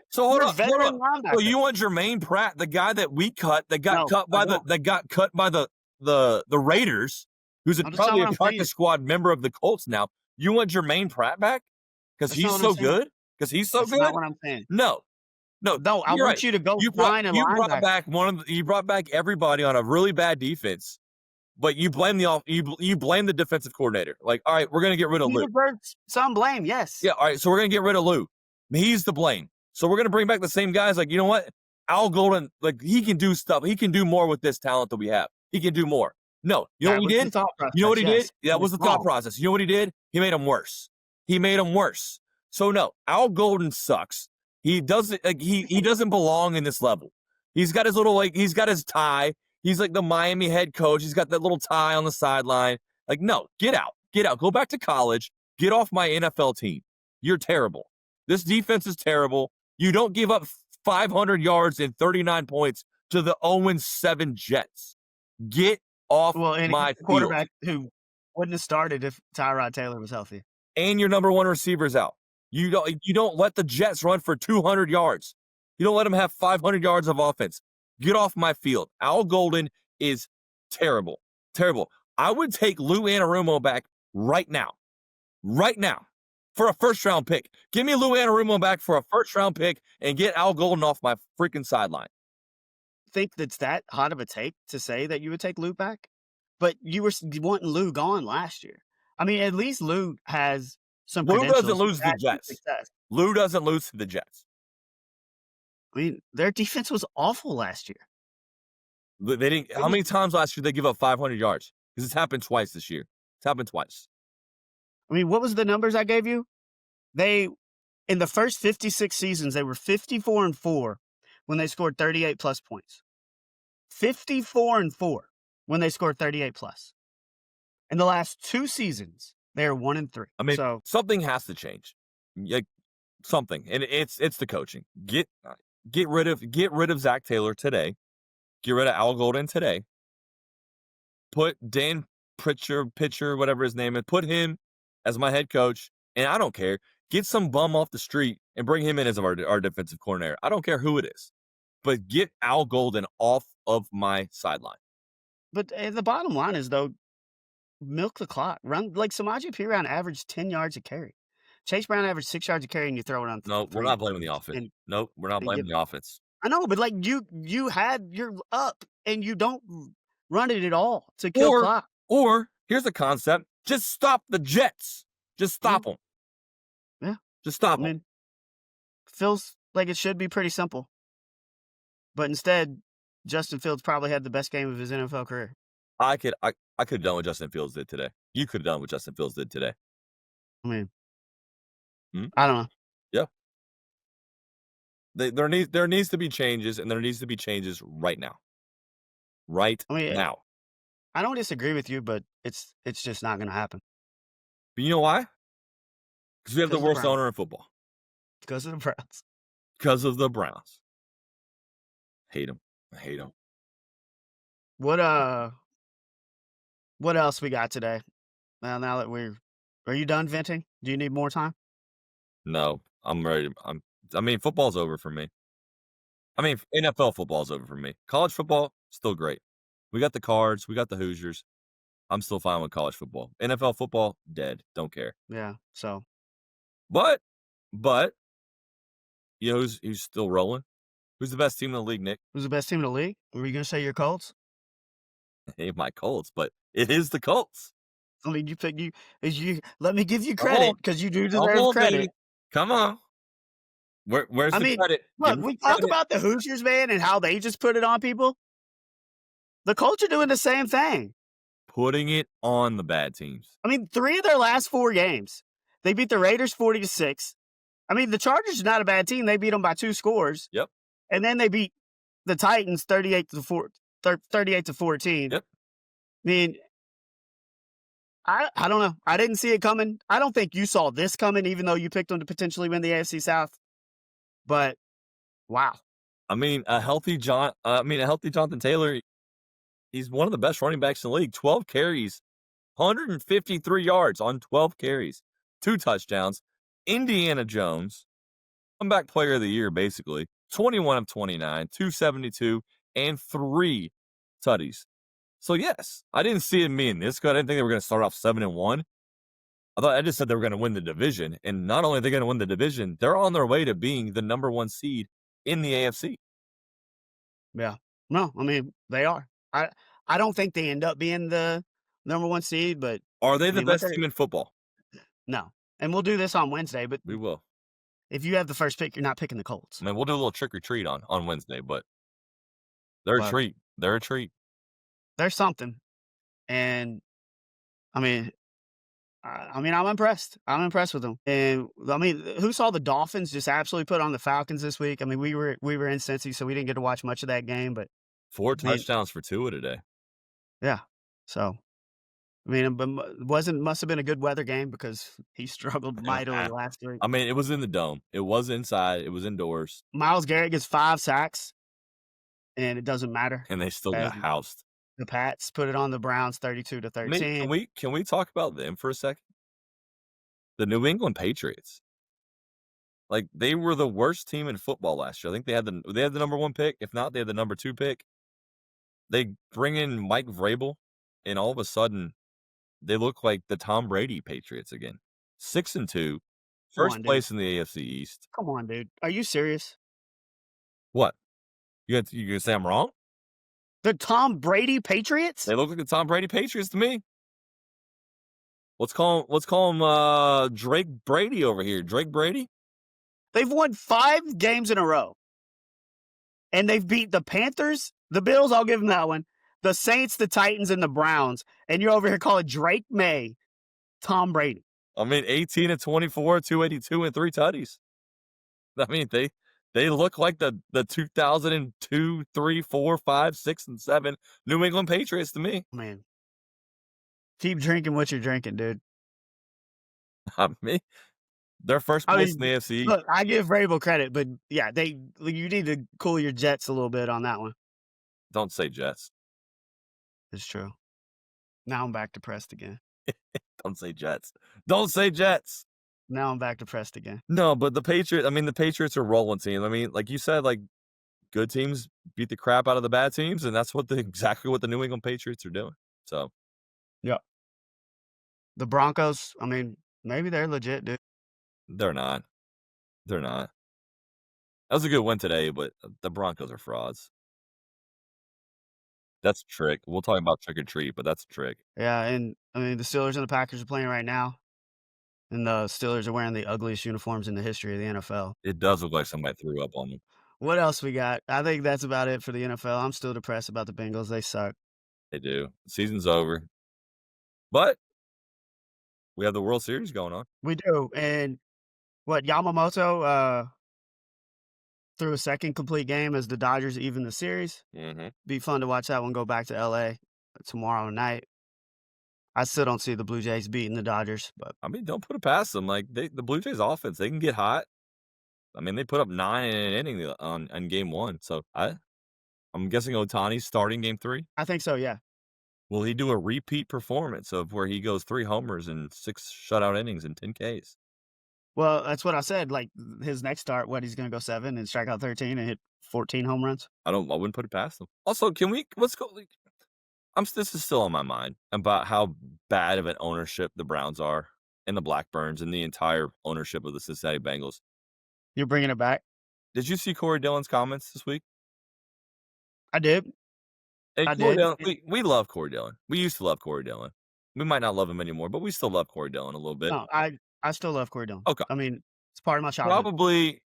veteran linebacker. Well, you want Jermaine Pratt, the guy that we cut, that got cut by the Raiders, who's probably a practice squad member of the Colts now. You want Jermaine Pratt back because he's so good? Because he's so good? That's not what I'm saying. No. I want you to go find a linebacker. You brought back everybody on a really bad defense. But you blame the defensive coordinator. Like, all right, we're going to get rid of Lou. Some blame, yes. Yeah, all right, so we're going to get rid of Lou. He's the blame. So we're going to bring back the same guys. Like, you know what? Al Golden, like, he can do stuff. He can do more with this talent that we have. He can do more. No, you know what he did? You know what he did? That was the thought process. You know what he did? He made them worse. So no, Al Golden sucks. He doesn't he doesn't belong in this level. He's got his got his tie. He's like the Miami head coach. He's got that little tie on the sideline. Like, no, get out. Go back to college. Get off my NFL team. You're terrible. This defense is terrible. You don't give up 500 yards and 39 points to the 0-7 Jets. Get off Well, and my a field. quarterback who wouldn't have started if Tyrod Taylor was healthy. And your number one receiver's out. You don't let the Jets run for 200 yards. You don't let them have 500 yards of offense. Get off my field. Al Golden is terrible. Terrible. I would take Lou Anarumo back right now. Right now. For a first-round pick. Give me Lou Anarumo back for a first-round pick and get Al Golden off my freaking sideline. Think that's that hot of a take to say that you would take Lou back? But you were wanting Lou gone last year. I mean, at least Lou has some Lou credentials. doesn't lose to the Jets. Success. Lou doesn't lose to the Jets. I mean, their defense was awful last year. They didn't. How many times last year they give up 500 yards? Because it's happened twice this year. It's happened twice. I mean, what was the numbers I gave you? They, in the first 56 seasons, they were 54-4 when they scored 38 plus points. 54-4 when they scored 38 plus. In the last 2 seasons, they are 1-3. I mean, so something has to change. Like something, and it's the coaching. Get rid of Zach Taylor today. Get rid of Al Golden today. Put Dan Pitcher, whatever his name is, put him as my head coach, and I don't care. Get some bum off the street and bring him in as our defensive coordinator. I don't care who it is, but get Al Golden off of my sideline. But the bottom line is, though, milk the clock. Run like Samaje Perine averaged 10 yards a carry. Chase Brown averaged 6 yards a carry, and you throw it on. No, we're not blaming the offense. Nope, we're not blaming the offense. I know, but like you're up and you don't run it at all to kill clock. Or here's the concept: just stop the Jets. Just stop them. Yeah, just stop them. Feels like it should be pretty simple, but instead, Justin Fields probably had the best game of his NFL career. I could have done what Justin Fields did today. You could have done what Justin Fields did today. I mean, I don't know. Yeah. There needs to be changes, and there needs to be changes right now. Now. I don't disagree with you, but it's just not going to happen. But you know why? Because we have the worst owner in football. Because of the Browns. Because of the Browns. Hate them. I hate them. What else we got today? Now that are you done venting? Do you need more time? No, I'm ready. Football's over for me. NFL football's over for me. College football, still great. We got the Cards. We got the Hoosiers. I'm still fine with college football. NFL football, dead. Don't care. Yeah, so. But, you know who's still rolling? Who's the best team in the league, Nick? Who's the best team in the league? Were you going to say your Colts? Hey, my Colts, but it is the Colts. I mean, let me give you credit because you do deserve credit. Baby. Come on. Where's the credit? Look, we talk about the Hoosiers, man, and how they just put it on people. The Colts are doing the same thing. Putting it on the bad teams. I mean, 3 of their last 4 games, they beat the Raiders 40-6. I mean, the Chargers are not a bad team. They beat them by 2 scores. Yep. And then they beat the Titans 38-14. Yep. I mean, I don't know. I didn't see it coming. I don't think you saw this coming, even though you picked them to potentially win the AFC South. But wow. I mean, a healthy Jonathan Taylor. He's one of the best running backs in the league. 12 carries, 153 yards on 12 carries, 2 touchdowns. Indiana Jones, comeback player of the year, basically. 21 of 29, 272, and 3 tutties. So, yes, I didn't see it being this good. I didn't think they were going to start off 7-1. I just said they were going to win the division. And not only are they going to win the division, they're on their way to being the number 1 seed in the AFC. Yeah. No, I mean, they are. I don't think they end up being the number 1 seed, but are they the best team in football? No. And we'll do this on Wednesday, but we will. If you have the first pick, you're not picking the Colts. I mean, we'll do a little trick or treat on Wednesday, but they're a treat. They're a treat. There's something. And I'm impressed. I'm impressed with them. And I mean, who saw the Dolphins just absolutely put on the Falcons this week? I mean, we were in Cincy, so we didn't get to watch much of that game, but 4 touchdowns for Tua today. Yeah. So I mean, but must have been a good weather game because he struggled It was mightily last week. I mean, it was in the dome. It was inside. It was indoors, Myles Garrett gets 5 sacks, and it doesn't matter and they still as got housed. the Pats put it on the Browns 32 to I mean, 13. can we talk about them for a second? The New England Patriots. Like, they were the worst team in football last year. I think they had the number 1 pick. If not, they had the number 2 pick. They bring in Mike Vrabel, and all of a sudden, they look like the Tom Brady Patriots again. 6-2, Come first on, dude. place in the AFC East. Come on, dude. Are you serious? What? You gonna say I'm wrong? The Tom Brady Patriots? They look like the Tom Brady Patriots to me. Let's call him Drake Brady over here. Drake Brady? They've won 5 games in a row. And they've beat the Panthers, the Bills, I'll give them that one, the Saints, the Titans, and the Browns. And you're over here calling Drake May Tom Brady. I mean, 18-24, 282, and 3 tutties. I mean, they look like the 2002, 3, 4, 5, 6, and 7 New England Patriots to me. Man, keep drinking what you're drinking, dude. I mean, they're first I place in mean, the AFC. look, I give Vrabel credit, but yeah, you need to cool your jets a little bit on that one. Don't say Jets. It's true. Now I'm back depressed again. Don't say Jets. Don't say Jets. Now I'm back depressed again. No, but the Patriots are a rolling team. I mean, like you said, like good teams beat the crap out of the bad teams, and that's exactly what the New England Patriots are doing. So, Yeah. The Broncos, I mean, maybe they're legit, dude. they're not. They're not. That was a good win today, but the Broncos are frauds. That's a trick. We'll talk about trick or treat, but that's a trick. Yeah, and I mean, the Steelers and the Packers are playing right now, and the Steelers are wearing the ugliest uniforms in the history of the NFL. It does look like somebody threw up on them. What else we got? I think that's about it for the NFL. I'm still depressed about the Bengals. They suck. They do. Season's over. But we have the World Series going on. We do. And what Yamamoto threw a second complete game as the Dodgers even the series. Mm-hmm. Be fun to watch that one go back to LA tomorrow night. I still don't see the Blue Jays beating the Dodgers, but I mean, don't put it past them. Like the Blue Jays offense, they can get hot. I mean, they put up 9 in an inning on game 1. So I'm guessing Ohtani's starting game 3. I think so, yeah. Will he do a repeat performance of where he goes 3 homers and 6 shutout innings and 10 Ks? Well, that's what I said. Like his next start, he's gonna go 7 and strike out 13 and hit 14 home runs. I wouldn't put it past them. Also, let's go. This is still on my mind about how bad of an ownership the Browns are and the Blackburns and the entire ownership of the Cincinnati Bengals. You're bringing it back? Did you see Corey Dillon's comments this week? I did. Hey, I Corey did. Dillon, we love Corey Dillon. We used to love Corey Dillon. We might not love him anymore, but we still love Corey Dillon a little bit. No, I still love Corey Dillon. Okay. I mean, it's part of my childhood. Probably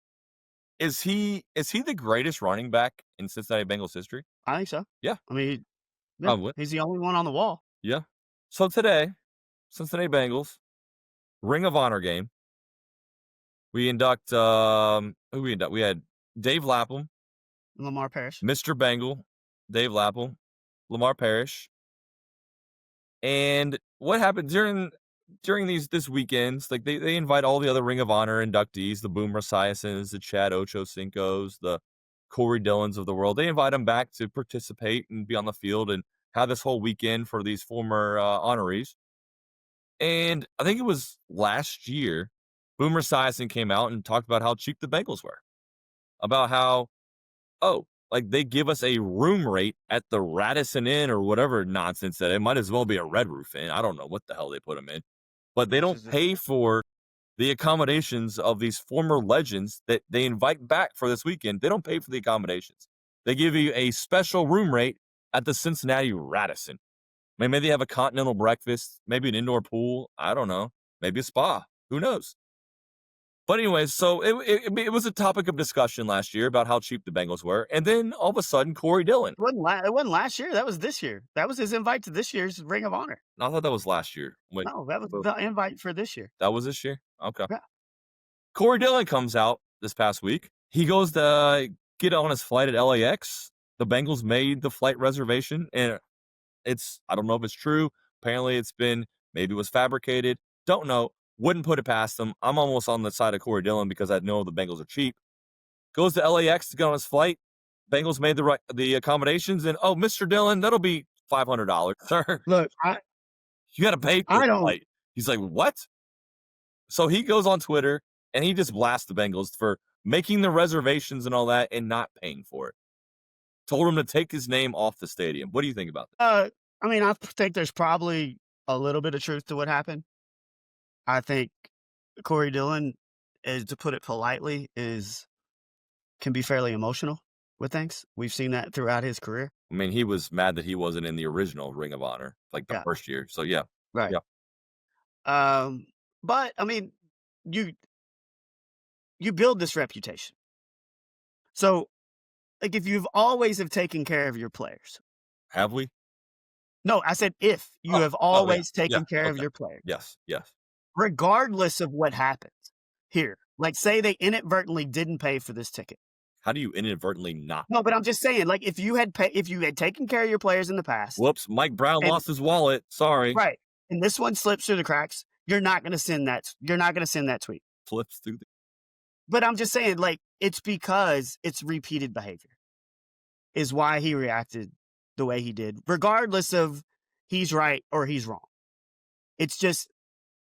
is he the greatest running back in Cincinnati Bengals history? I think so. Yeah. I mean, yeah, Probably. he's the only one on the wall. Yeah. So today, Cincinnati Bengals, Ring of Honor game. We induct who we induct? We had Dave Lapham, Lamar Parrish. Mr. Bengal, Dave Lapham, Lamar Parrish. And what happened during this weekends, like they invite all the other Ring of Honor inductees, the Boomer Esiasons, the Chad Ochocinco's, the Corey Dillons of the world. They invite them back to participate and be on the field and have this whole weekend for these former honorees. And I think it was last year, Boomer Esiason came out and talked about how cheap the Bengals were. About how, like they give us a room rate at the Radisson Inn or whatever nonsense that it might as well be a Red Roof Inn. I don't know what the hell they put them in. But they don't pay for the accommodations of these former legends that they invite back for this weekend. They don't pay for the accommodations. They give you a special room rate at the Cincinnati Radisson. Maybe they have a continental breakfast, maybe an indoor pool. I don't know. Maybe a spa. Who knows? But anyways, so it was a topic of discussion last year about how cheap the Bengals were. And then all of a sudden, Corey Dillon. It wasn't last year. That was this year. That was his invite to this year's Ring of Honor. I thought that was last year. Wait, No, that was the invite for this year. that was this year? Okay. Yeah. Corey Dillon comes out this past week. He goes to get on his flight at LAX. The Bengals made the flight reservation. And I don't know if it's true, Apparently, maybe it was fabricated. Don't know. Wouldn't put it past him. I'm almost on the side of Corey Dillon because I know the Bengals are cheap. Goes to LAX to get on his flight. Bengals made the accommodations, and Mr. Dillon, that'll be $500, sir. Look, You got to pay for I the don't. flight. He's like, what? So he goes on Twitter and he just blasts the Bengals for making the reservations and all that and not paying for it. Told him to take his name off the stadium. What do you think about that? I mean, I think there's probably a little bit of truth to what happened. I think Corey Dillon, to put it politely, can be fairly emotional with things. We've seen that throughout his career. I mean, he was mad that he wasn't in the original Ring of Honor, like the Yeah, first year. So yeah, right. yeah. But I mean, you build this reputation. So, like, if you've always have taken care of your players. Have we? No, I said if you have Oh yeah, always yeah. taken care of Okay. your players, Yes, yes. regardless of what happens here. Like, say they inadvertently didn't pay for this ticket. How do you inadvertently not? No, but I'm just saying, like, if you had taken care of your players in the past, Whoops, Mike Brown and lost his wallet. Sorry. right, and this one slips through the cracks, you're not gonna send that tweet. Flips through the But I'm just saying, like, it's because it's repeated behavior is why he reacted the way he did, regardless of he's right or he's wrong. It's just,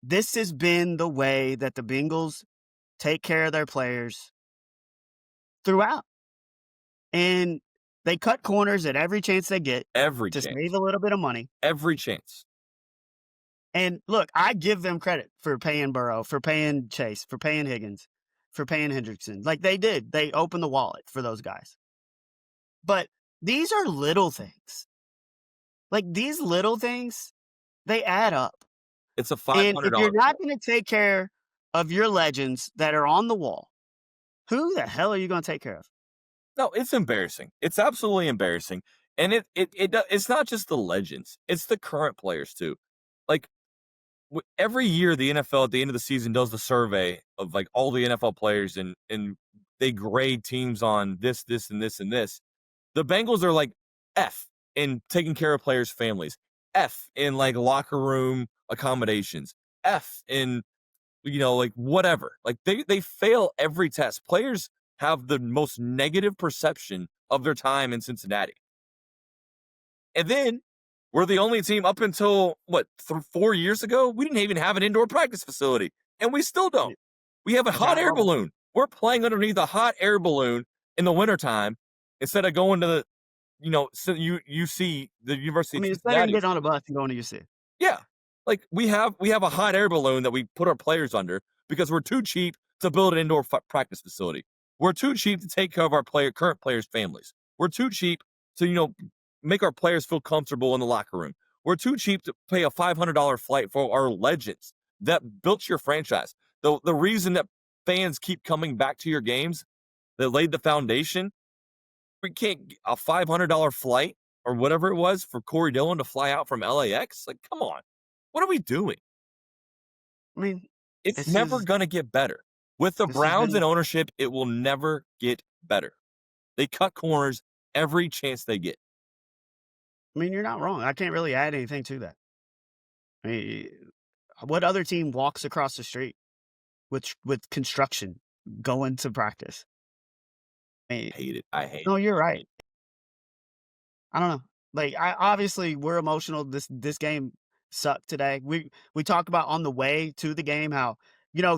this has been the way that the Bengals take care of their players throughout. And they cut corners at every chance they get every to chance. save a little bit of money. Every chance. And look, I give them credit for paying Burrow, for paying Chase, for paying Higgins, for paying Hendrickson. Like, they did. They opened the wallet for those guys. But these are little things. Like, these little things, they add up. It's a And if $500. you're not going to take care of your legends that are on the wall, who the hell are you going to take care of? No, it's embarrassing. It's absolutely embarrassing. And it's not just the legends. It's the current players too. Like every year the NFL at the end of the season does the survey of like all the NFL players and they grade teams on this, and this, and this. The Bengals are like F in taking care of players' families, F in like locker room accommodations, F in like whatever. Like they fail every test. Players have the most negative perception of their time in Cincinnati. And then we're the only team up until 4 years ago. We didn't even have an indoor practice facility, and we still don't. We have a hot air balloon. We're playing underneath a hot air balloon in the wintertime instead of going to the, UC, the University I mean, of it's better than Cincinnati. getting on a bus and going to UC. Yeah. Like we have a hot air balloon that we put our players under because we're too cheap to build an indoor practice facility. We're too cheap to take care of our current players' families. We're too cheap to, make our players feel comfortable in the locker room. We're too cheap to pay a $500 flight for our legends that built your franchise. The reason that fans keep coming back to your games, that laid the foundation, we can't get a $500 flight or whatever it was for Corey Dillon to fly out from LAX. Like, come on. What are we doing? I mean, it's never going to get better. With the Browns in ownership, it will never get better. They cut corners every chance they get. I mean, you're not wrong. I can't really add anything to that. I mean, what other team walks across the street with construction going to practice? I hate it. I hate it. No, you're right. I don't know. Like, obviously we're emotional. This game sucked today. We talked about on the way to the game how,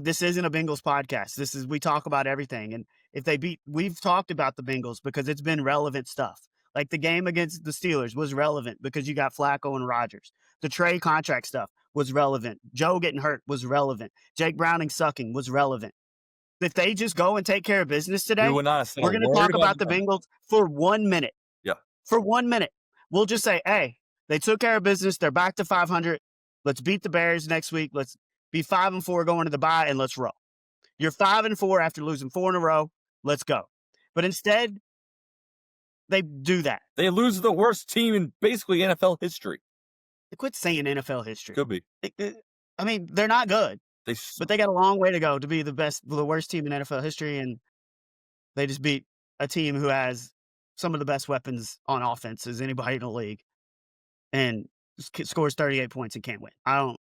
this isn't a Bengals podcast. We talk about everything. And if they we've talked about the Bengals because it's been relevant stuff. Like the game against the Steelers was relevant because you got Flacco and Rodgers. The Trey contract stuff was relevant. Joe getting hurt was relevant. Jake Browning sucking was relevant. If they just go and take care of business today, we're going to talk about the Bengals for 1 minute. Yeah. For 1 minute. We'll just say, hey, they took care of business. They're back to 500. Let's beat the Bears next week. Let's be 5-4 going to the bye, and let's roll. You're 5-4 after losing 4 in a row. Let's go. But instead, they do that. They lose the worst team in basically NFL history. Quit saying NFL history. Could be. I mean, they're not good. But they got a long way to go to be the worst team in NFL history, and they just beat a team who has some of the best weapons on offense as anybody in the league. And scores 38 points and can't win. I don't.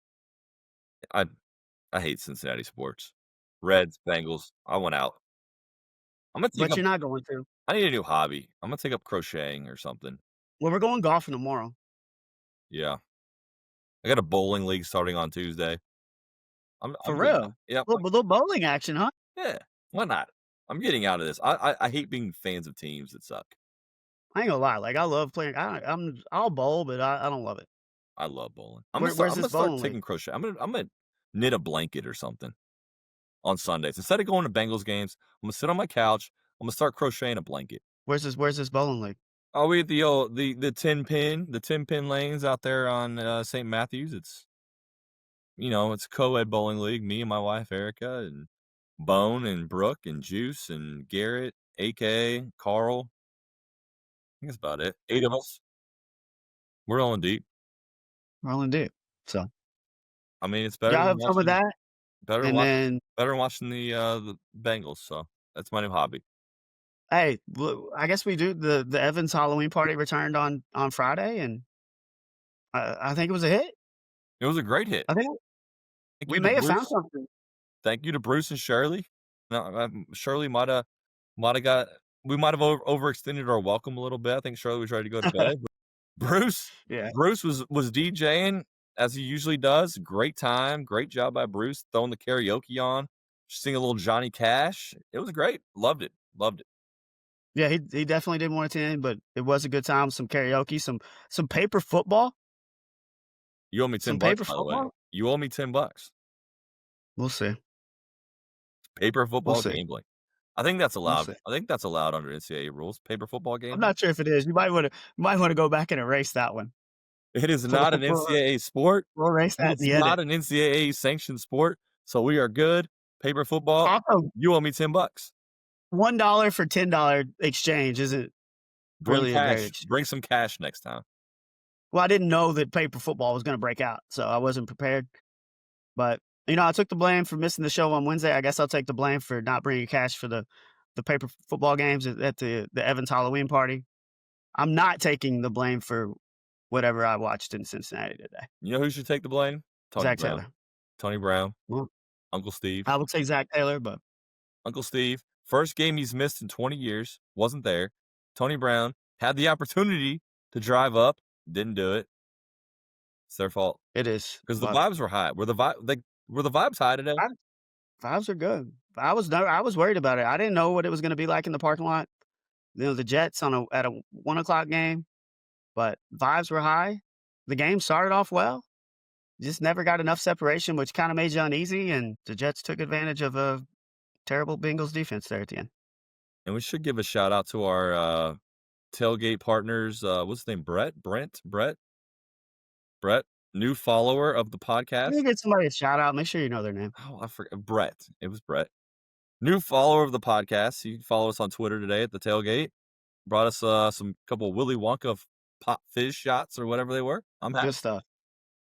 I I hate Cincinnati sports. Reds, Bengals. I want out. I'm gonna take But up. you're not going to. I need a new hobby. I'm gonna take up crocheting or something. Well, we're going golfing tomorrow. Yeah, I got a bowling league starting on Tuesday. For I'm getting out. real. Yep. Little bowling action, huh? Yeah. Why not? I'm getting out of this. I hate being fans of teams that suck. I ain't gonna lie. Like I love playing. I'll bowl, but I don't love it. I love bowling. Where's I'm this gonna start bowling league? taking crochet. I'm gonna knit a blanket or something on Sundays instead of going to Bengals games. I'm gonna sit on my couch. I'm gonna start crocheting a blanket. Where's this bowling league? Oh, we at the 10 pin lanes out there on St. Matthews. It's a co-ed bowling league. Me and my wife Erica and Bone and Brooke and Juice and Garrett, AK, Carl. I think that's about it. 8 of us. We're all in deep. Rolling Deep. So I mean, it's y'all have fun with that, better than and watching then better than watching the Bengals. So that's my new hobby. hey, I guess we do the Evans Halloween party returned on Friday, and I think it was a hit. It was a great hit. I think Thank we you to may have found Bruce. something. Thank you to Bruce and Shirley. No, Shirley might have got. We might have overextended our welcome a little bit. I think Shirley was ready to go to bed. But Bruce, Yeah. Bruce was DJing as he usually does. Great time, great job by Bruce throwing the karaoke on, sing a little Johnny Cash. It was great. Loved it. Loved it. Yeah, he definitely didn't want to attend, but it was a good time. Some karaoke, some paper football, You owe me some $10, paper by the way. football. You owe me $10. We'll see. Paper We'll football see. gambling. I think that's We'll allowed. see. I think that's allowed under NCAA rules. Paper football I'm gambling. not sure if it is. You might wanna go back and erase that one. It is So not an we'll NCAA sport. we'll erase that in It's the not edit. an NCAA sanctioned sport. So we are good. Paper football. Also, You owe me $10. $1 for $10 exchange isn't Bring really a great cash. exchange. Bring some cash next time. Well, I didn't know that paper football was gonna break out, so I wasn't prepared. But, I took the blame for missing the show on Wednesday. I guess I'll take the blame for not bringing cash for the paper football games at the Evans Halloween party. I'm not taking the blame for whatever I watched in Cincinnati today. You know who should take the blame? Tony Zach Brown. Taylor. Tony Brown. Well, Uncle Steve. I would say Zach Taylor, but Uncle Steve. First game he's missed in 20 years. Wasn't there. Tony Brown had the opportunity to drive up. Didn't do it. It's their fault. it is. Because the But vibes were high. Were the vibes high today? vibes are good. I was worried about it. I didn't know what it was gonna be like in the parking lot. The Jets at a 1 o'clock game, but vibes were high. The game started off well. Just never got enough separation, which kinda made you uneasy, and the Jets took advantage of a terrible Bengals defense there at the end. And we should give a shout out to our tailgate partners. What's his name? Brett, new follower of the If podcast. you get somebody a shout out, make sure you know their name. Oh, I forgot. Brett. It was Brett. New follower of the podcast. You can follow us on Twitter today at the tailgate. Brought us some couple Willy Wonka pop fizz shots or whatever they were. I'm happy. Good stuff.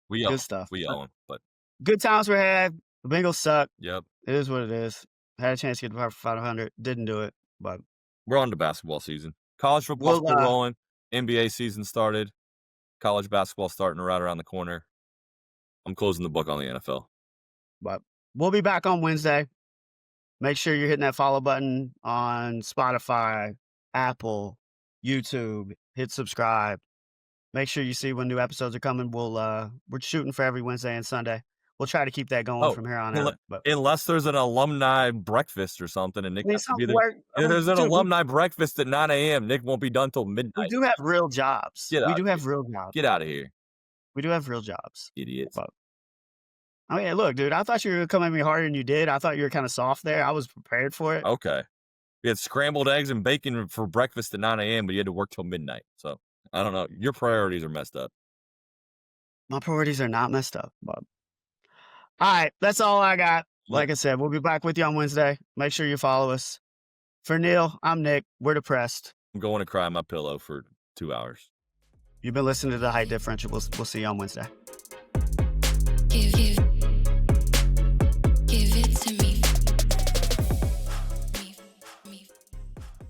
We Good owe. stuff. We owe him. But Good times were had. The Bengals suck. yep, It is what it is. Had a chance to get to 500. Didn't do it, but we're on to basketball season. College football's we'll, still rolling. NBA season started. College basketball starting right around the corner. I'm closing the book on the NFL. but we'll be back on Wednesday. Make sure you're hitting that follow button on Spotify, Apple, YouTube. Hit subscribe. Make sure you see when new episodes are coming. We're shooting for every Wednesday and Sunday. We'll try to keep that going from here on out. But Unless there's an alumni breakfast or something, and Nick has to be there. If there's an dude, alumni breakfast at 9 a.m., Nick won't be done till we midnight. do have real jobs. Get We out do of have real jobs. Get out of here, We do have real jobs. idiots. But I mean, look, dude, I thought you were gonna come at me harder than you did. I thought you were kind of soft there. I was prepared for it. Okay. We had scrambled eggs and bacon for breakfast at 9 a.m., but you had to work till midnight. So, I don't know. Your priorities are messed up. My priorities are not messed up. But all right, that's all I got. Like I said, we'll be back with you on Wednesday. Make sure you follow us. For Neil, I'm Nick. We're depressed. I'm going to cry on my pillow for 2 hours. You've been listening to the Height Differential. We'll see you on Wednesday. Give it to me.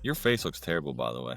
Your face looks terrible, by the way.